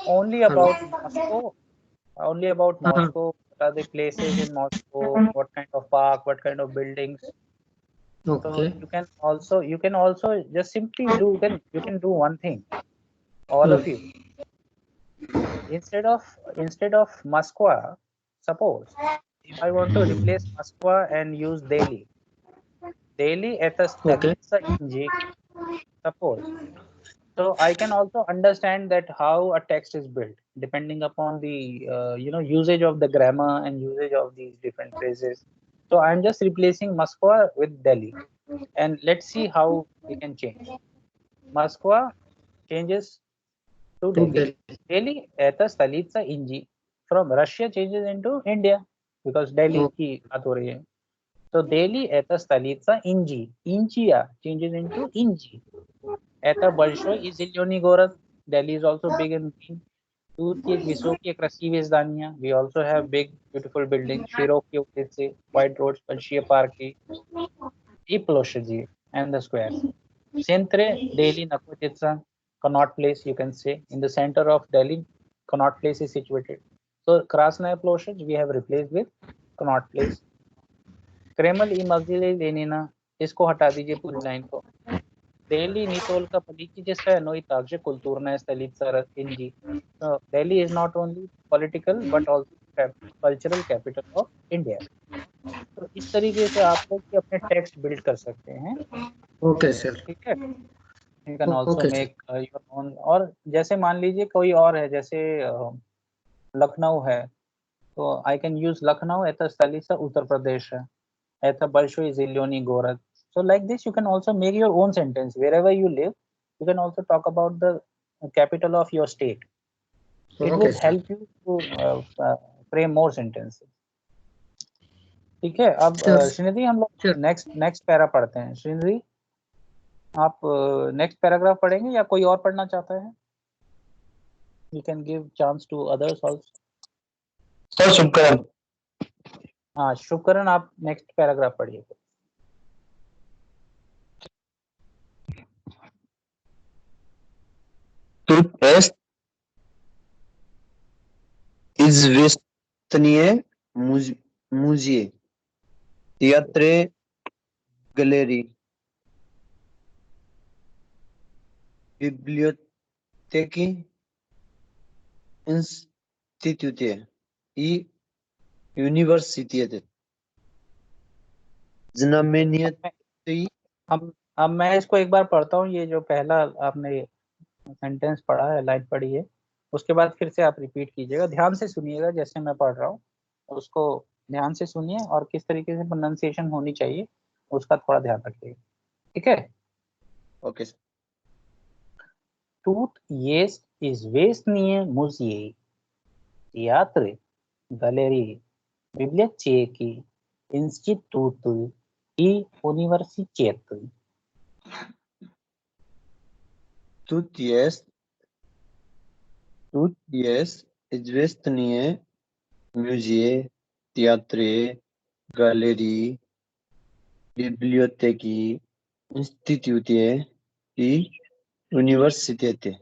S2: only about Moscow. Only about Moscow. What are the places in Moscow? What kind of park? What kind of buildings?
S12: Okay.
S2: So you can also just simply do. You can do one thing. All of you. Instead of Moscow, suppose if I want to replace Moscow and use Delhi. Delhi at a G. Suppose. So I can also understand that how a text is built depending upon the usage of the grammar and usage of these different phrases. So I'm just replacing Moscow with Delhi, and let's see how we can change. Moscow changes to Delhi. Delhi at Stolitsa Inji. From Russia changes into India because Delhi ki baat ho rahi hai. So Delhi at Stolitsa Inji. Inchia changes into Inji. Это большой и зеленый город. Delhi is also big and green. दूध की एक विसोकी एक красивые здания. We also have big beautiful buildings. Широкие улицы, wide roads, большие парки и площади and the squares. В центре Delhi находится Connaught Place, you can say. In the center of Delhi, Connaught Place is situated. So Krasnaya Ploshad we have replaced with Connaught Place. Kreml и Mavzilei Lenina, इसको हटा दीजिए पूरी line को. Delhi Nitolka politicista noi также культурная столица India. So Delhi is not only political but also cultural capital of India. तो इस तरीके से आप लोग अपने टेक्स्ट बिल्ड कर सकते हैं।
S12: Okay, sir.
S2: ठीक है। You can also make your own. और जैसे मान लीजिए कोई और है, जैसे लखनऊ है, तो I can use Lucknow это столица Uttar Pradesh है, это большой зеленый город. So like this, you can also make your own sentence wherever you live. You can also talk about the capital of your state. It will help you to frame more sentences. ठीक है। अब श्रीनिधि हम लोग next para पढ़ते हैं। श्रीनिधि आप next paragraph पढ़ेंगे या कोई और पढ़ना चाहता है? You can give chance to others also.
S11: Sir, Subkaran.
S2: हाँ शुभकरण, आप नेक्स्ट पैराग्राफ पढ़िए।
S10: Tut est izvestnie muzee, teatre, galerii, biblioteki, institute и университеты. Знаменитый.
S2: अब मैं इसको एक बार पढ़ता हूँ। ये जो पहला आपने सेंटेंस पढ़ा है, लाइन पढ़ी है, उसके बाद फिर से आप रिपीट कीजिएगा। ध्यान से सुनिएगा, जैसे मैं पढ़ रहा हूँ उसको ध्यान से सुनिए और किस तरीके से प्रोनाउंसिएशन होनी चाहिए उसका थोड़ा ध्यान रखिएगा, ठीक है?
S10: ओके।
S2: Tut jest известные музеи, театры, галереи, библиотеки, институты и университеты.
S10: Тут есть известные музеи, театры, галереи, библиотеки, институты и университеты.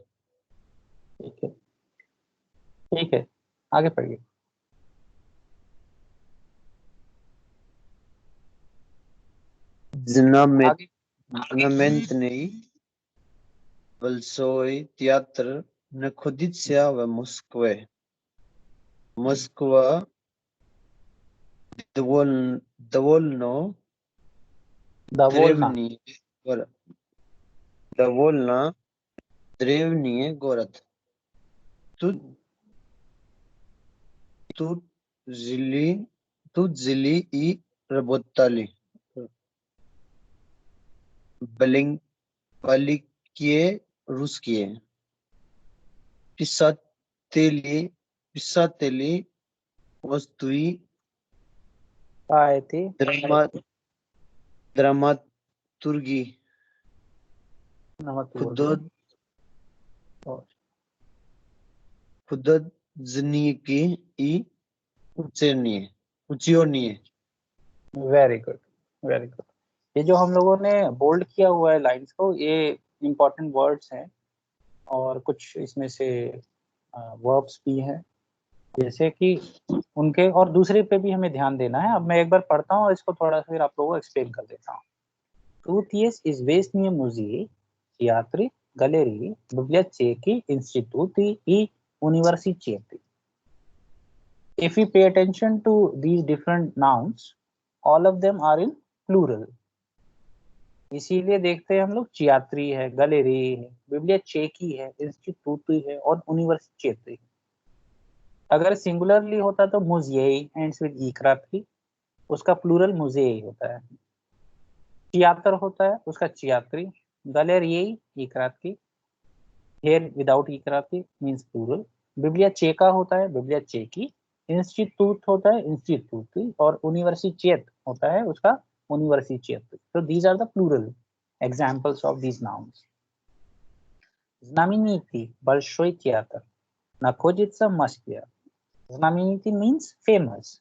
S2: ठीक है, आगे पढ़िए।
S10: Знаменитый Большой театр находится в Москве. Москва довольно древний город. Тут жили и работали великие русские писатели, поэты, драматурги, художники и ученые.
S2: Very good, very good. ये जो हम लोगों ने बोल्ड किया हुआ है लाइंस को, ये इंपॉर्टेंट वर्ड्स हैं और कुछ इसमें से वर्ब्स भी हैं, जैसे कि उनके और दूसरे पे भी हमें ध्यान देना है। अब मैं एक बार पढ़ता हूँ, इसको थोड़ा सा फिर आप लोगों को एक्सप्लेन कर देता हूँ। Тут есть известные музеи, театры, галереи, библиотеки, институты и университеты. If we pay attention to these different nouns, all of them are in plural. इसीलिए देखते हैं हम लोग चियात्री है, गैलरी है, बिब्लियोथेकी है, इंस्टीट्यूट है और यूनिवर्सिटी। अगर सिंगुलरली होता तो मुज़ेई एंड्स विद इकराती, उसका प्लूरल मुज़ेई होता है। चियातर होता है, उसका चियात्री। गैलरी इकराती, हेयर विदाउट इकराती मींस प्लूरल। बिब्लियोथेका होता है, बिब्लियोथेकी। इंस्टीट्यूट होता है, इंस्टीट्यूट। और यूनिवर्सिटेट होता है, उसका यूनिवर्सिटेट। So these are the plural examples of these nouns. Знаменитый большой театр находится в Москве. Знаменитый means famous.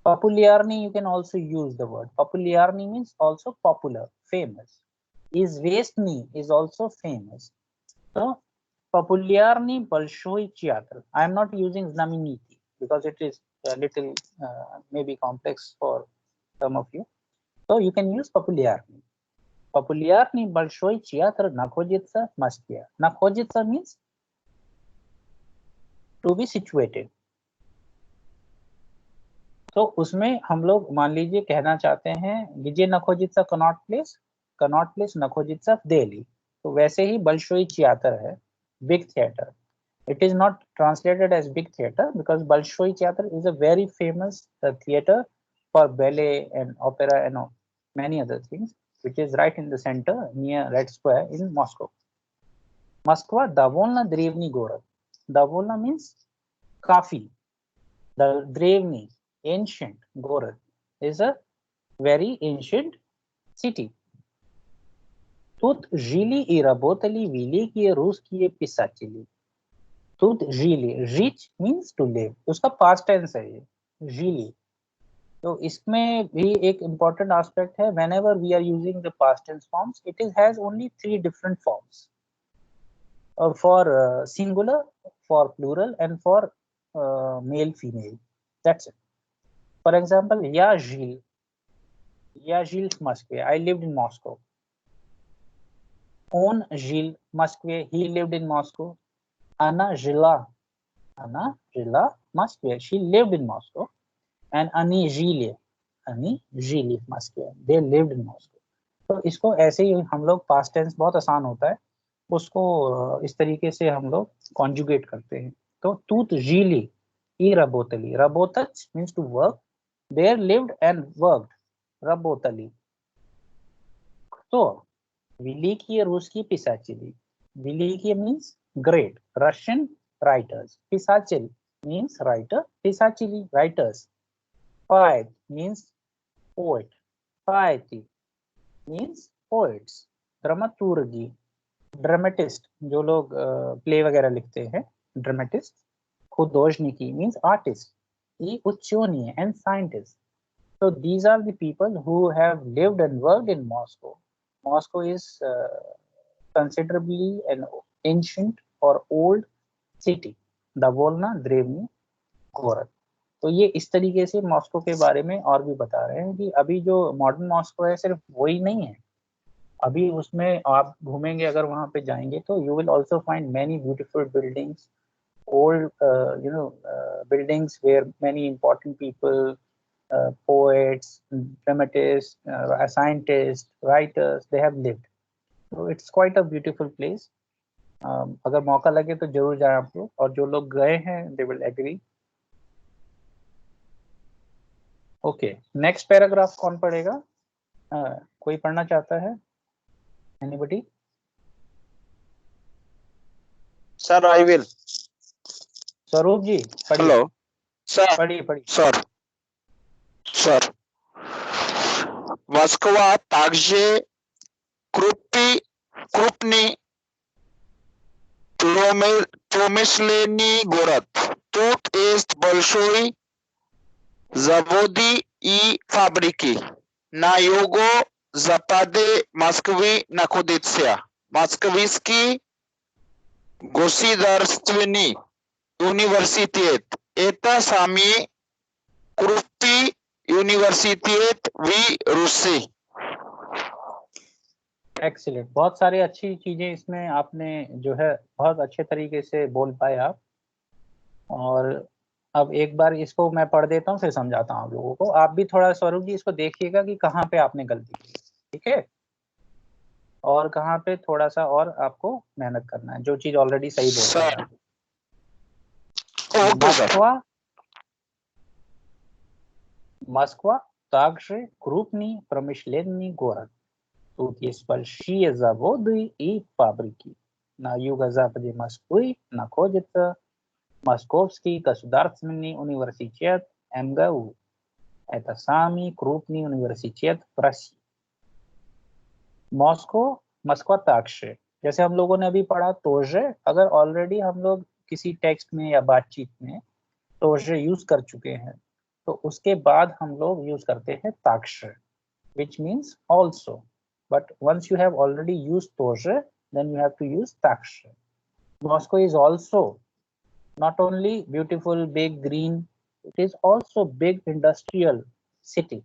S2: Популярный, you can also use the word. Популярный means also popular, famous. Известный is also famous. So популярный большой театр. I am not using знаменитый because it is a little maybe complex for some of you. So you can use популярный. Популярный большой театр находится в Москве. Находится means to be situated. तो उसमें हम लोग मान लीजिए कहना चाहते हैं где находится cannot place находится в Delhi. तो वैसे ही большой театр है, big theater. It is not translated as big theater because большой театр is a very famous theater for ballet and opera and many other things, which is right in the center near Red Square in Moscow. Moskva довольно древний город. Довольно means काफी. The древний, ancient город is a very ancient city. Тут жили и работали великие русские писатели. Тут жили, жить means to live. उसका past tense है ये, жили. तो इसमें भी एक important aspect है, whenever we are using the past tense forms, it has only 3 different forms, for singular, for plural, and for male female. That's it. For example, ya Gilles Moskve, I lived in Moscow. On Gilles Moskve, he lived in Moscow. Anna Gila Moskve, she lived in Moscow. And Ani Gili Moskve, they lived in Moscow. तो इसको ऐसे ही हम लोग past tense बहुत आसान होता है, उसको इस तरीके से हम लोग कॉन्जुगेट करते हैं. तो तूत जीली ई रबोतली, रबोतच means to work, there lived and worked रबोतली. तो वेलिकी रूसी पिसाचिली, वेलिकी मीन्स ग्रेट, रशियन राइटर्स, पिसाचिल means writer, pisachili writers. Poet means poet, poety means poets. Dramaturgy, dramatist, जो लोग प्ले वगैरह लिखते हैं, dramatist. Khudojniki means artist. E uchoniye and scientist. So these are the people who have lived and worked in Moscow. Moscow is considerably an ancient or old city. Davolna, Drevny, Gorakh. तो ये इस तरीके से Moscow के बारे में और भी बता रहे हैं कि अभी जो मॉडर्न मॉस्को है सिर्फ वही नहीं है, अभी उसमें आप घूमेंगे, अगर वहां पे जाएंगे तो you will also find many beautiful buildings, old buildings where many important people, poets, dramatists, scientists, writers, they have lived. So it's quite a beautiful place. अगर मौका लगे तो जरूर जाएं आप लोग, और जो लोग गए हैं they will agree. Okay, next paragraph कौन पढ़ेगा? कोई पढ़ना चाहता है? Anybody?
S13: Sir I will.
S2: Swaroop ji पढ़िए.
S13: Hello sir.
S2: पढ़िए.
S13: Sir Moskva также крупный промышленный город. Тут есть большой заводы и фабрики. На юго-западе Москвы находится Московский государственный университет. Это самый крупный университет в Руси.
S2: एक्सीलेंट, बहुत सारी अच्छी चीजें इसमें आपने जो है बहुत अच्छे तरीके से बोल पाए आप. और अब एक बार इसको मैं पढ़ देता हूँ, फिर समझाता हूँ आप लोगों को. आप भी थोड़ा स्वरूप जी इसको देखिएगा कि कहाँ पे आपने गलती की, ठीक है, और कहाँ पे थोड़ा सा और आपको मेहनत करना है, जो चीज ऑलरेडी सही बोल रहे हैं. Москва также крупный промышленный город. Тут есть большие заводы и фабрики. На юго-западе Москвы находится Московский государственный университет МГУ. Это самый крупный университет в России. Москва также, जैसे हम लोगों ने अभी पढ़ा तोजे, अगर ऑलरेडी हम लोग किसी टेक्स्ट में या बातचीत में तोजे यूज कर चुके हैं, तो उसके बाद हम लोग यूज करते हैं ताक्ष, which means also. But once you have already used तोजे, then you have to use ताक्ष. Moscow is also not only beautiful, big, green, it is also big industrial city.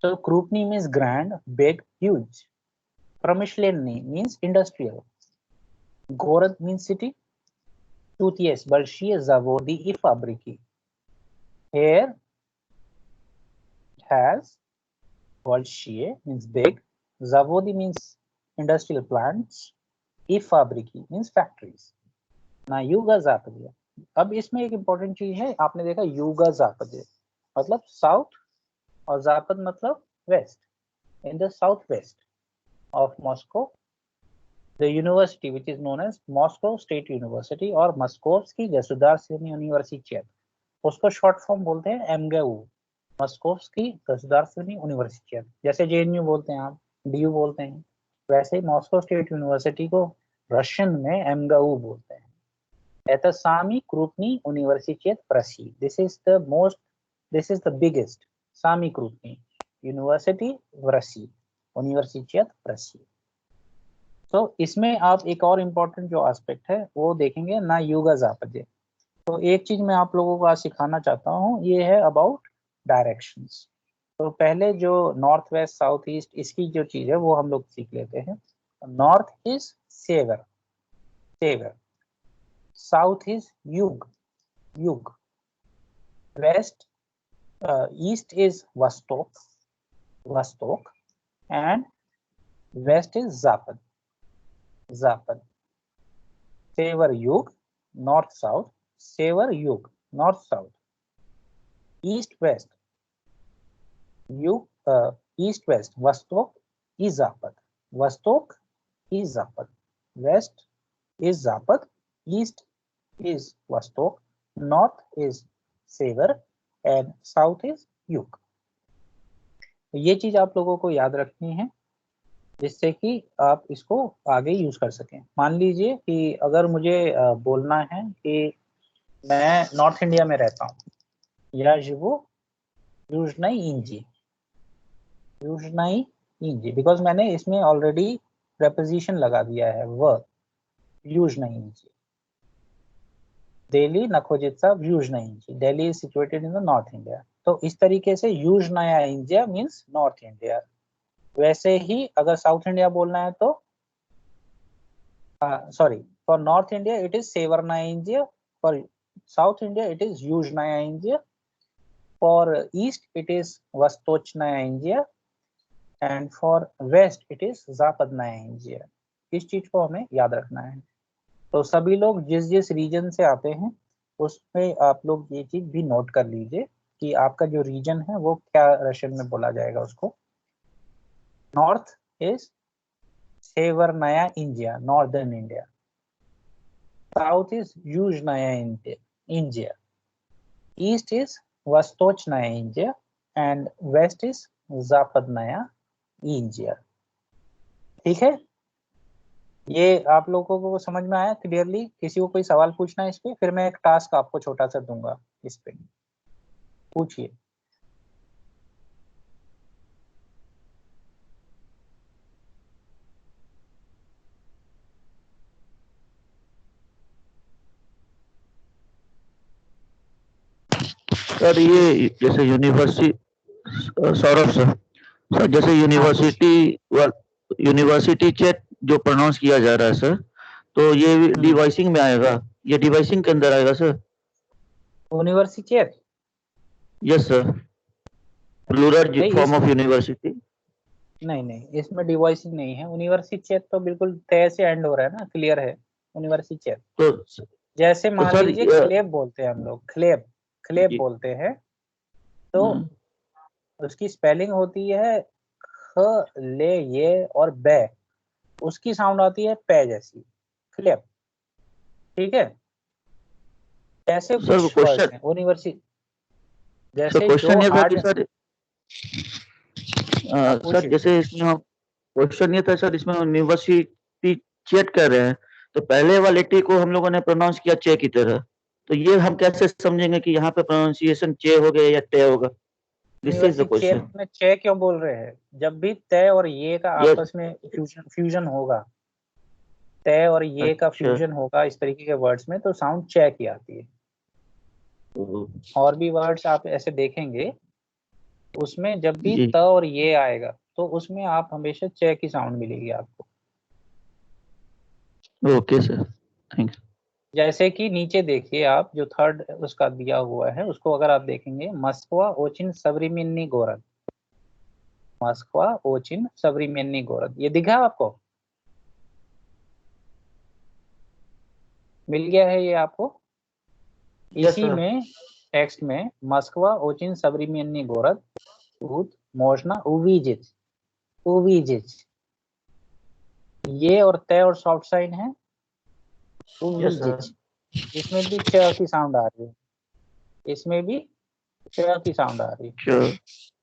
S2: So Krupny means grand, big, huge. Pромышленный means industrial. Город means city. Тут есть большие заводы и фабрики. Here it has большие means big, заводы means industrial plants, и фабрики means factories. ना युगा जापदे. अब इसमें एक important चीज है, आपने देखा युगा जापदे मतलब south और जापद मतलब west. In the south west of Moscow, the university which is known as Moscow State University और Moskovsky गसुदार्ственный университет, उसको शॉर्ट फॉर्म बोलते हैं MGU, Moskovsky गसुदार्ственный университет. जैसे JNU बोलते हैं आप, DU बोलते हैं, वैसे मॉस्को स्टेट यूनिवर्सिटी को रशियन में MGU बोलते हैं. Это самый крупный университет в России. This is the biggest सामी कृपनी यूनिवर्सिटी व्रसी यूनिवर्सिटियत व्रसी। तो इसमें आप एक और इम्पोर्टेंट जो एस्पेक्ट है वो देखेंगे ना युगा जापदे। तो एक चीज मैं आप लोगों को आज सिखाना चाहता हूँ, ये है अबाउट डायरेक्शंस। तो पहले जो नॉर्थ वेस्ट साउथ ईस्ट इसकी जो चीज है वो हम लोग सीख लेते हैं। नॉर्थ इज सेवर सेवर, साउथ इज युग युग, वेस्ट ईस्ट इज वस्तोक वस्तोक, एंड वेस्ट इज जापद जापद। सेवर युग नॉर्थ साउथ, सेवर युग नॉर्थ साउथ, ईस्ट वेस्ट युग ईस्ट वेस्ट, वस्तोक इज जापद वस्तोक इज जापद, west is Zapad, east is Vostok, north is Sever and south is Yug। ये चीज आप लोगों को याद रखनी है जिससे कि आप इसको आगे यूज कर सकें। मान लीजिए कि अगर मुझे बोलना है कि मैं नॉर्थ इंडिया में रहता हूँ, या живу Южной Индии, Южной Индии, बिकॉज मैंने इसमें ऑलरेडी प्रेपोजिशन लगा दिया है verb Южной Индии। Delhi находится в Южной Индии, Delhi is situated in the North India। तो इस तरीके से Южная Индия means North India। वैसे ही अगर साउथ इंडिया बोलना है तो sorry, for north India it is सेवर्नाया India, for south India it is Южная Индия, for east it is Восточная Индия, and for west it is Западная Индия। इस चीज को हमें याद रखना है। तो सभी लोग जिस जिस रीजन से आते हैं उसमें आप लोग ये चीज भी नोट कर लीजिए कि आपका जो रीजन है वो क्या रशियन में बोला जाएगा उसको। नॉर्थ इज सेवर्नाया India, northern India. South is Южная India, east is Восточная India, and west is Западная India. ठीक है, ये आप लोगों को समझ में आया क्लियरली? किसी को कोई सवाल पूछना है इस पे? फिर मैं एक टास्क आपको छोटा सा दूंगा इस पे, पूछिए।
S11: सर ये जैसे यूनिवर्सिटी, सौरभ सर, सर जैसे यूनिवर्सिटी चेट जो प्रोनाउंस किया जा रहा है सर, तो ये डिवाइसिंग में आएगा, ये डिवाइसिंग के अंदर आएगा सर?
S2: यूनिवर्सिटी चेट,
S11: yes sir, plural form of university.
S2: नहीं नहीं, इसमें डिवाइसिंग नहीं है। यूनिवर्सिटी चेट तो बिल्कुल तय से एंड हो रहा है ना, क्लियर है यूनिवर्सिटी चेट।
S11: तो
S2: जैसे मान
S11: सर
S2: लीजिए क्लेब बोलते हैं हम लोग, क्लेब क्लेब बोलते हैं, तो उसकी स्पेलिंग होती है ख ले ये और बे, उसकी साउंड आती है पे जैसी, क्लेब। ठीक है, ऐसे कुछ वर्ड्स हैं यूनिवर्सिटी जैसे
S11: क्वेश्चन
S2: जो
S11: ये था
S2: आज
S11: कि सर जैसे इसमें हम क्वेश्चन ये था सर, इसमें यूनिवर्सिटी चेट कर रहे हैं तो पहले वाले टी को हम लोगों ने प्रोनाउंस किया चे की तरह, तो ये हम कैसे समझेंगे कि यहाँ पे प्रोनाउंसिएशन चे हो गया या टे होगा? This is the question.
S2: में चे क्यों बोल रहे हैं? जब भी तय और ये का आपस में फ्यूजन होगा, तय और ये का फ्यूजन होगा इस तरीके के वर्ड्स में, तो साउंड चे की आती है। और भी वर्ड्स आप ऐसे देखेंगे उसमें जब भी त और ये आएगा तो उसमें आप हमेशा चे की साउंड मिलेगी आपको।
S11: Okay sir, thanks.
S2: जैसे कि नीचे देखिए आप, जो थर्ड उसका दिया हुआ है उसको अगर आप देखेंगे, मस्क्वा ओचिन सबरीमेन्नी गोरद, मस्क्वा ओचिन सबरीमेन्नी गोरद, ये दिखा आपको? मिल गया है ये आपको? इसी में टेक्स्ट में मस्क्वा ओचिन सबरीमेन्नी गोरद उत मोशना उवीजिच उवीजिच, ये और तय और सॉफ्ट साइन है उवीजिच। इसमें भी च की साउंड आ रही है, इसमें भी च की साउंड आ रही है।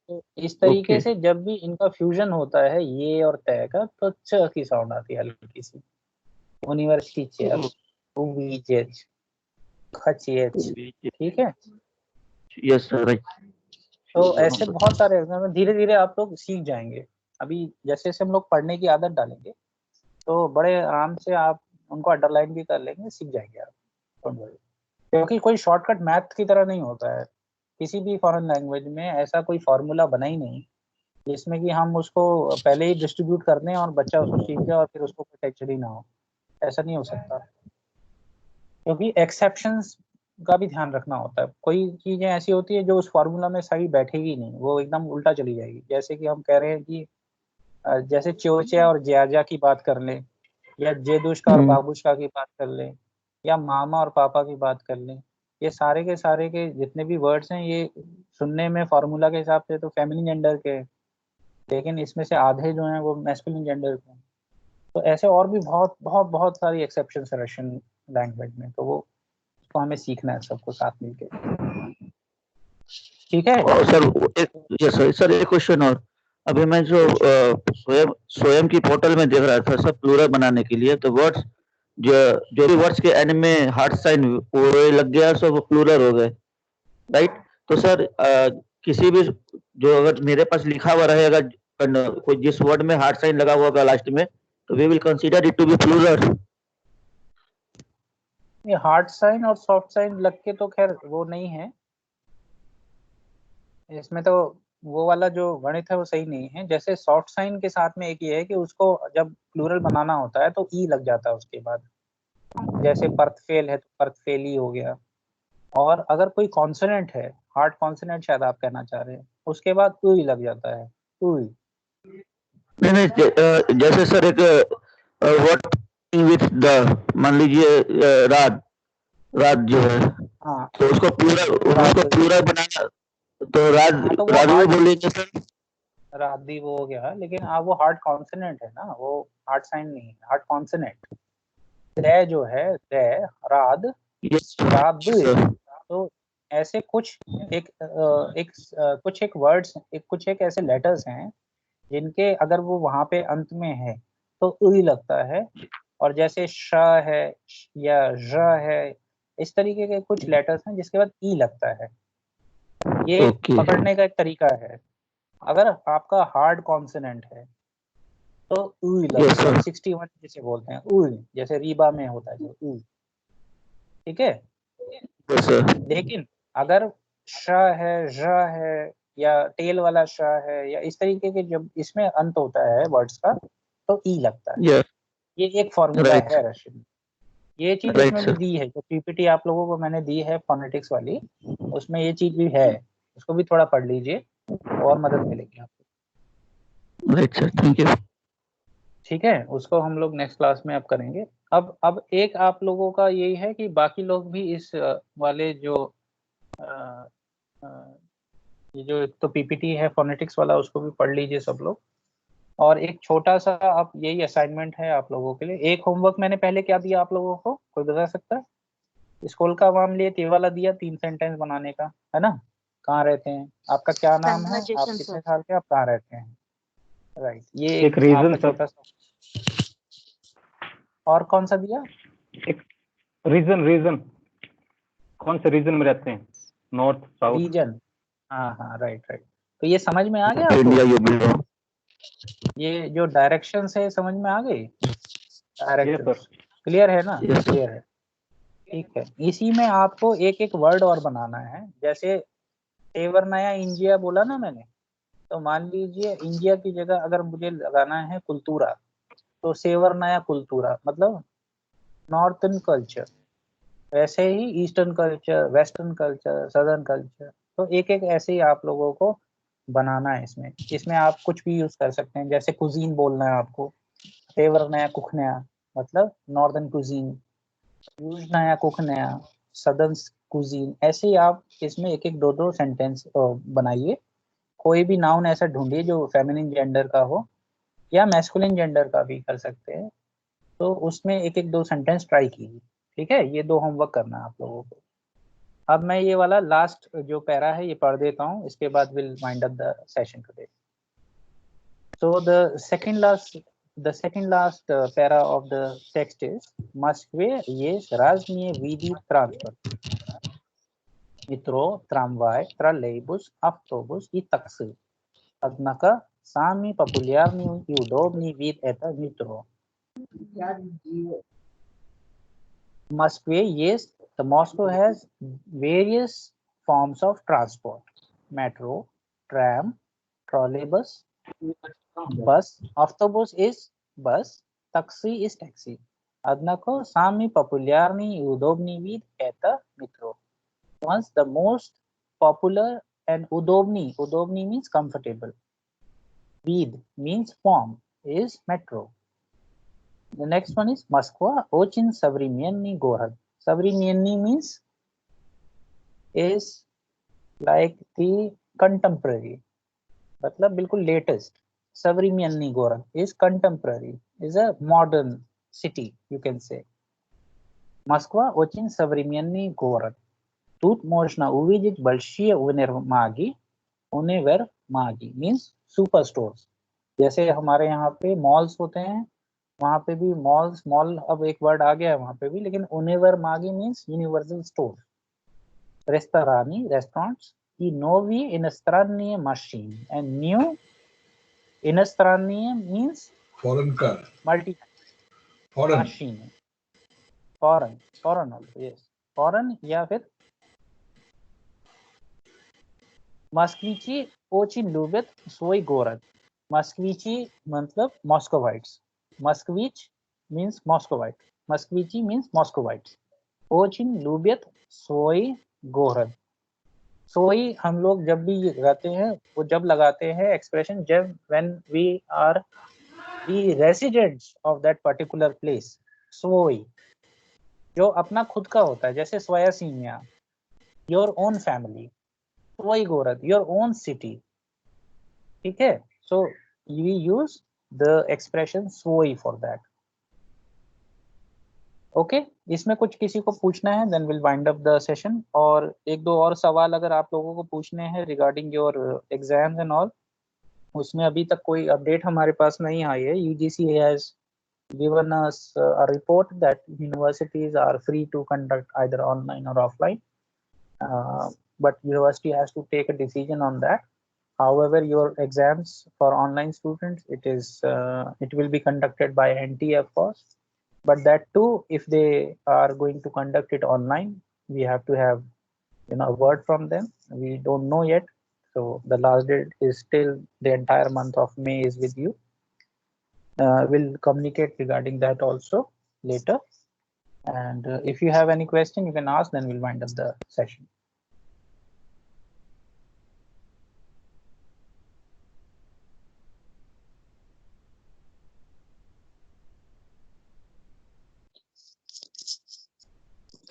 S2: तो इस तरीके से जब भी इनका फ्यूजन होता है ये और तय का, तो च की साउंड आती है हल्की सी। University chair, उवीजिच, खचिएच। ठीक है,
S11: यस सर, राइट।
S2: तो ऐसे बहुत सारे एग्जाम धीरे धीरे आप लोग सीख जाएंगे। अभी जैसे जैसे हम लोग पढ़ने की आदत डालेंगे तो बड़े आराम से आप उनको अंडरलाइन भी कर लेंगे, सीख जाएंगे आप। Don't worry। क्योंकि कोई शॉर्टकट मैथ की तरह नहीं होता है। किसी भी फॉरेन लैंग्वेज में ऐसा कोई फॉर्मूला बना ही नहीं जिसमें कि हम उसको पहले ही डिस्ट्रीब्यूट कर दें और बच्चा उसको सीख जाए और फिर उसको कोई टेंशन ही ना हो। ऐसा नहीं हो सकता, क्योंकि एक्सेप्शंस का भी ध्यान रखना होता है। कोई चीजें ऐसी होती है जो उस फॉर्मूला में सही बैठेगी नहीं, वो एकदम उल्टा चली जाएगी। जैसे कि हम कह रहे हैं कि जैसे चोचे और ज्याजा की बात कर लें, या जेदुष्का और बाबुष्का की बात कर लें, या मामा और पापा की बात कर लें, ये सारे के जितने भी वर्ड्स हैं ये सुनने में फॉर्मूला के हिसाब से तो फेमिनिन जेंडर के हैं, लेकिन इसमें से आधे जो हैं वो मैस्कुलिन जेंडर के हैं। तो ऐसे और भी बहुत बहुत बहुत सारी एक्सेप्शंस है रशियन लैंग्वेज में, तो वो उसको हमें सीखना है सबको साथ मिलके। ठीक है।
S11: और सर एक क्वेश्चन और। अभी मैं जो स्वयं की पोर्टल में देख रहा था सब प्लूरल बनाने के लिए, तो वर्ड्स जो भी वर्ड्स के एंड में हार्ट साइन वो लग गया, सब वो प्लूरल हो गए, राइट? तो सर किसी भी जो अगर मेरे पास लिखा हुआ रहेगा कोई जिस वर्ड में हार्ट साइन लगा हुआ होगा लास्ट में, तो we will consider it to be plural.
S2: ये हार्ट साइन और सॉफ्ट साइन लग के तो खैर वो नहीं है इसमें, तो वो वाला जो गणित है वो सही नहीं है। जैसे सॉफ्ट साइन के साथ में एक ये है कि उसको जब प्लूरल बनाना होता है तो ई लग जाता है उसके बाद। जैसे परतफेल है तो परतफेली हो गया। और अगर कोई कॉन्सोनेंट है, हार्ड कॉन्सोनेंट शायद आप कहना चाह रहे हैं, उसके बाद उई लग जाता है, उई।
S11: नहीं, जैसे सर एक वर्ड विथ द, मान लीजिए रात जो है,
S2: हाँ,
S11: तो उसको प्लूरल बनाना, तो राजू बोलेंगे सर,
S2: राधी वो हो गया, लेकिन वो हार्ड कॉन्सोनेंट है ना, वो हार्ड साइन नहीं है, हार्ड कॉन्सोनेंट। दे जो है दे, राद, राद। तो ऐसे कुछ एक वर्ड्स, कुछ एक ऐसे लेटर्स हैं जिनके अगर वो वहां पे अंत में है तो उई लगता है। और जैसे श है या ज है, इस तरीके के कुछ लेटर्स हैं जिसके बाद ई लगता है। ये पकड़ने का एक तरीका है। अगर आपका हार्ड कॉन्सोनेंट है तो उई लगता है, 61 जिसे बोलते हैं उई, जैसे रीबा में होता है जो उई। ठीक है। लेकिन अगर श है, ज है, या टेल वाला श है, या इस तरीके के जब इसमें अंत होता है वर्ड्स का तो ई लगता है। ये एक फॉर्मूला है रशियन। ये चीज इसमें भी दी है, जो पीपीटी आप लोगों को मैंने दी है फोनेटिक्स वाली, उसमें ये चीज भी है। उसको भी थोड़ा पढ़ लीजिए और मदद मिलेगी आपको।
S11: Right sir, thank you.
S2: ठीक है, उसको हम लोग नेक्स्ट क्लास में अब करेंगे। अब एक आप लोगों का यही है कि बाकी लोग भी इस वाले जो ये जो तो पीपीटी है फोनेटिक्स वाला, उसको भी पढ़ लीजिए सब लोग। और एक छोटा सा अब यही असाइनमेंट है आप लोगों के लिए। एक होमवर्क मैंने पहले क्या दिया आप लोगों को, कोई बता सकता है? स्कूल का मामले ये वाला दिया, 3 सेंटेंस बनाने का, है ना? कहाँ रहते हैं, आपका क्या नाम है, आप कितने साल के, आप कहाँ रहते हैं, राइट। ये
S1: एक रीजन
S2: छोटा सा। और कौन सा दिया?
S1: एक रीजन कौन से रीजन में रहते हैं, नॉर्थ साउथ?
S2: रीजन, हाँ राइट। तो ये समझ में आ गया आपको? ये जो डायरेक्शंस है समझ में आ गई? डायरेक्शंस क्लियर है ना? क्लियर है, ठीक है। इसी में आपको एक एक वर्ड और बनाना है। जैसे सेवर्नाया इंडिया बोला ना मैंने, तो मान लीजिए इंडिया की जगह अगर मुझे लगाना है कुल्तूरा, तो सेवर्नाया कुल्तूरा मतलब नॉर्थन कल्चर। वैसे ही eastern culture, western culture, southern culture. तो एक एक ऐसे ही आप लोगों को बनाना है। इसमें आप कुछ भी यूज कर सकते हैं। जैसे कुजीन बोलना है आपको, सेवर्नाया कुखनया मतलब नॉर्दर्न कुजीन, यूजनाया कुखनया सदर्न कुजीन। ऐसे ही आप इसमें एक एक दो सेंटेंस बनाइए। कोई भी नाउन ऐसा ढूंढिए जो फेमिनिन जेंडर का हो, या मैस्कुलिन जेंडर का भी कर सकते हैं। तो उसमें एक एक 2 सेंटेंस ट्राई कीजिए। ठीक है, ये 2 होमवर्क करना है आप लोगों को। अब मैं ये वाला लास्ट जो पैरा है ये पढ़ देता हूँ, इसके बाद will wind up the session today. So the second last para of the text is Moskve есть разные виды транспорта. Metro, tramvai, trolleybus, автобус и такси. Однако самый популярный и удобный вид это метро. В Москве есть, the Moscow has various forms of transport. Metro, tram, trolleybus, bus, автобус is bus, такси is taxi. Однако самый популярный и удобный вид это метро. Once the most popular and удобный means comfortable. Vid means form is metro. The next one is Moskva очень современный город. Современный means is like the contemporary. मतलब बिल्कुल latest. Современный город is contemporary, is a modern city, you can say. Москва очень современный город. Тут можно увидеть большие универмаги. Универмаги means superstores. जैसे हमारे यहाँ पे malls होते हैं, वहाँ पे भी malls, mall अब एक word आ गया है वहाँ पे भी, लेकिन उनिवर्मागी means universal store. Restorani, restaurants. И новые иностранные машины. And new иностранные means
S8: Foreign car.
S2: multi
S8: Foreign.
S2: machine. Foreign also, yes. Foreign या फिर Москвичи очень любят свой город. Москвичи मतलब Moscovites. Москвич means Moscovite. Москвичи means Moscovites. очень любят свой город. सोई हम लोग जब भी लगाते हैं वो जब लगाते हैं एक्सप्रेशन जब when we are the residents of that particular place. सोई जो अपना खुद का होता है, जैसे स्वयसीमिया your own family. सोई गोरद your own city. ठीक है, so we use the expression सोई for that. ओके इसमें कुछ किसी को पूछना है then will wind up the session, और एक दो और सवाल अगर आप लोगों को पूछने हैं regarding your exams and all, उसमें अभी तक कोई अपडेट हमारे पास नहीं आई है. UGC has given us a report that universities are free to conduct either online or offline, but university has to take a decision on that. However, your exams for online students, it will be conducted by NT, of course. But that too, if they are going to conduct it online, we have to have a word from them. We don't know yet, so the last date is still the entire month of May is with you. We'll communicate regarding that also later. And if you have any question, you can ask. Then we'll wind up the session.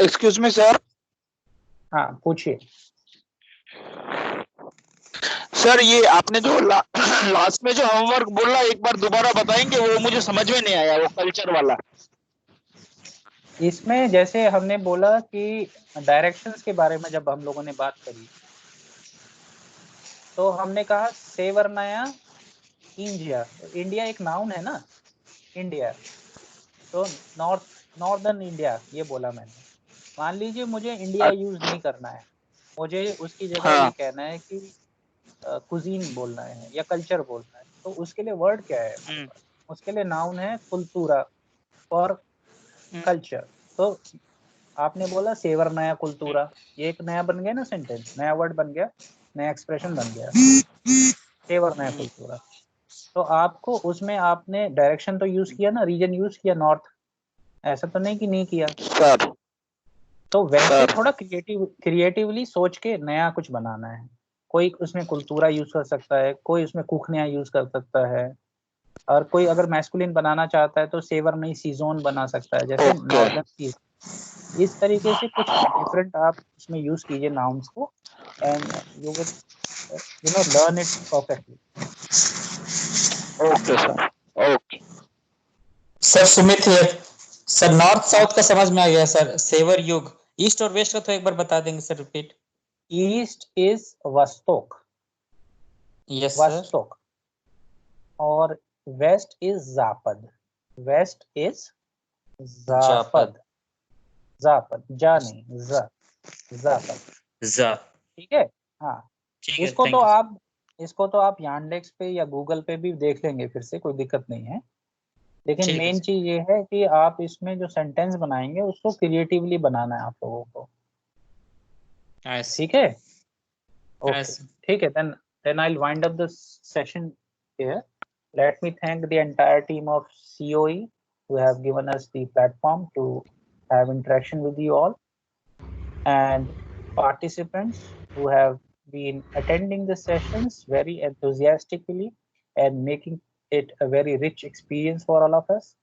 S13: Excuse me sir.
S2: हाँ पूछिए.
S13: Sir ये आपने जो last में जो homework बोला एक बार दोबारा बताएंगे, वो मुझे समझ में नहीं आया, वो कल्चर वाला.
S2: इसमें जैसे हमने बोला कि डायरेक्शंस के बारे में जब हम लोगों ने बात करी तो हमने कहा सेवर्नाया इंडिया. इंडिया एक नाउन है ना, इंडिया, तो नॉर्दर्न इंडिया ये बोला मैंने. मान लीजिए मुझे इंडिया यूज नहीं करना है, मुझे उसकी जगह ये कहना है कि कुजीन बोलना है या कल्चर बोलना है, तो उसके लिए वर्ड क्या है? उसके लिए नाउन है कुल्तूरा और कल्चर. तो आपने बोला सेवर नया कुल्तूरा, ये एक नया बन गया ना सेंटेंस, नया वर्ड बन गया, नया एक्सप्रेशन बन गया, सेवर नया कुल्तूरा. तो आपको उसमें आपने डायरेक्शन तो यूज किया ना, रीजन यूज किया नॉर्थ, ऐसा तो नहीं कि नहीं किया. तो वैसे थोड़ा क्रिएटिवली सोच के नया कुछ बनाना है. कोई उसमें कुल्तूरा यूज कर सकता है, कोई उसमें कुखनिया यूज कर सकता है, और कोई अगर मैस्कुलिन बनाना चाहता है तो सेवर नई सीजोन बना सकता है, जैसे नॉर्दर्न सीजन. इस तरीके से कुछ डिफरेंट आप उसमें यूज कीजिए नाउन्स को, and you will learn it perfectly.
S13: Okay sir. Okay
S14: sir Sumit है सर. नॉर्थ साउथ का समझ में आ गया सर. सेवर युग. ईस्ट और वेस्ट का तो एक बार बता देंगे सर, रिपीट.
S2: ईस्ट इज वस्तोक.
S14: यस
S2: वस्तोक. और वेस्ट इज जापद. वेस्ट इज जापद. जापद जा नहीं, जापद.
S14: जा।
S2: ठीक है, हाँ।
S14: ठीक है,
S2: इसको
S14: thank
S2: तो
S14: you, sir.
S2: आप इसको तो आप यांडेक्स पे या गूगल पे भी देख लेंगे फिर से, कोई दिक्कत नहीं है। लेकिन
S14: ठीक है
S2: मेन
S14: सर।
S2: चीज ये है कि आप इसमें जो सेंटेंस बनाएंगे उसको क्रिएटिवली बनाना है आप लोगों को।
S14: Yes.
S2: ठीक है, ओके,
S14: Yes.
S2: ठीक है। then I'll wind up this session here. Let me thank the entire team of COE who have given us the platform to have interaction with you all, and participants who have been attending the sessions very enthusiastically and making it a very rich experience for all of us.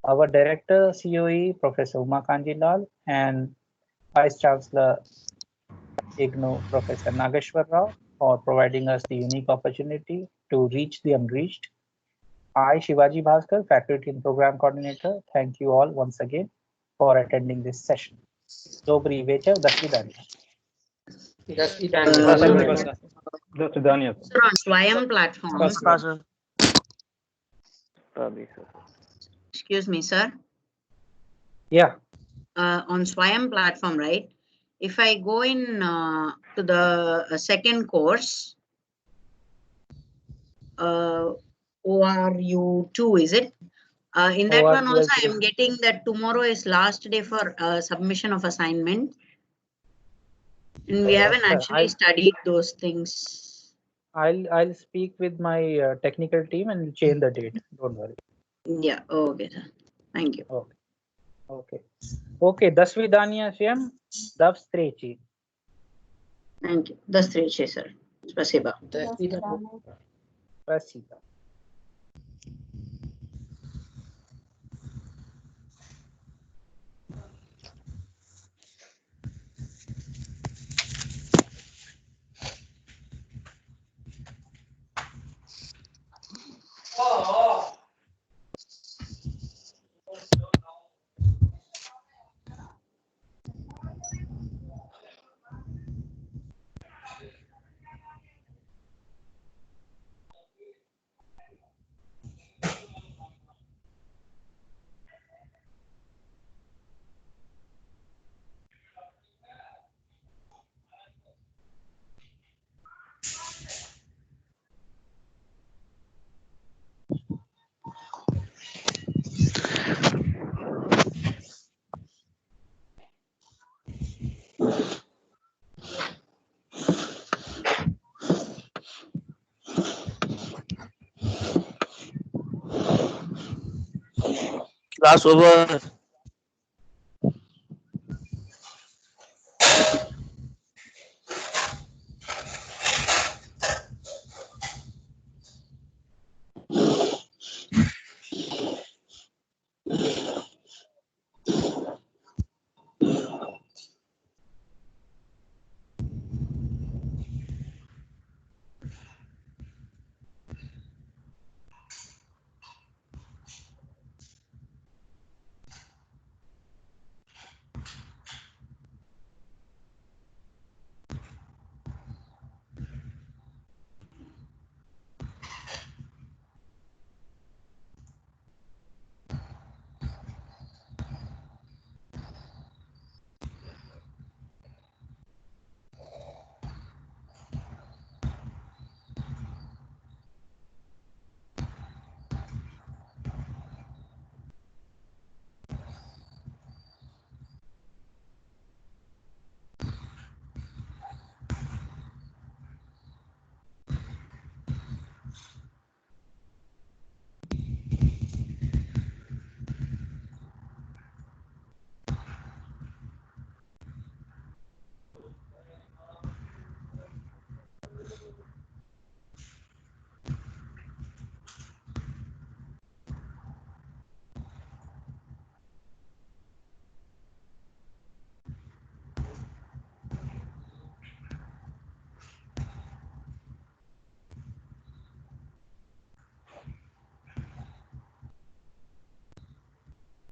S2: Our Director COE, Professor Uma Kanjilal, and Vice Chancellor IGNOU, Professor Nageshwar Rao, for providing us the unique opportunity to reach the unreached. I, Shivaji Bhaskar, Faculty and Program Coordinator, thank you all once again for attending this session. Dobry Vecher, Dasvidanya.
S1: Just Daniel.
S5: Sir, on Swayam platform, excuse me, sir.
S2: Yeah.
S5: On Swayam platform, right? If I go in to the second course, ORU2, is it? In that one also, I am getting that tomorrow is last day for submission of assignment. And we haven't actually studied those things.
S2: I'll speak with my technical team and change the date. Don't worry.
S5: Yeah, okay, sir. Thank you.
S2: Okay, Dasvidanya Shyam, до встречи.
S5: Thank you. До встречи, sir. Спасибо.
S2: Спасибо.
S11: Class over.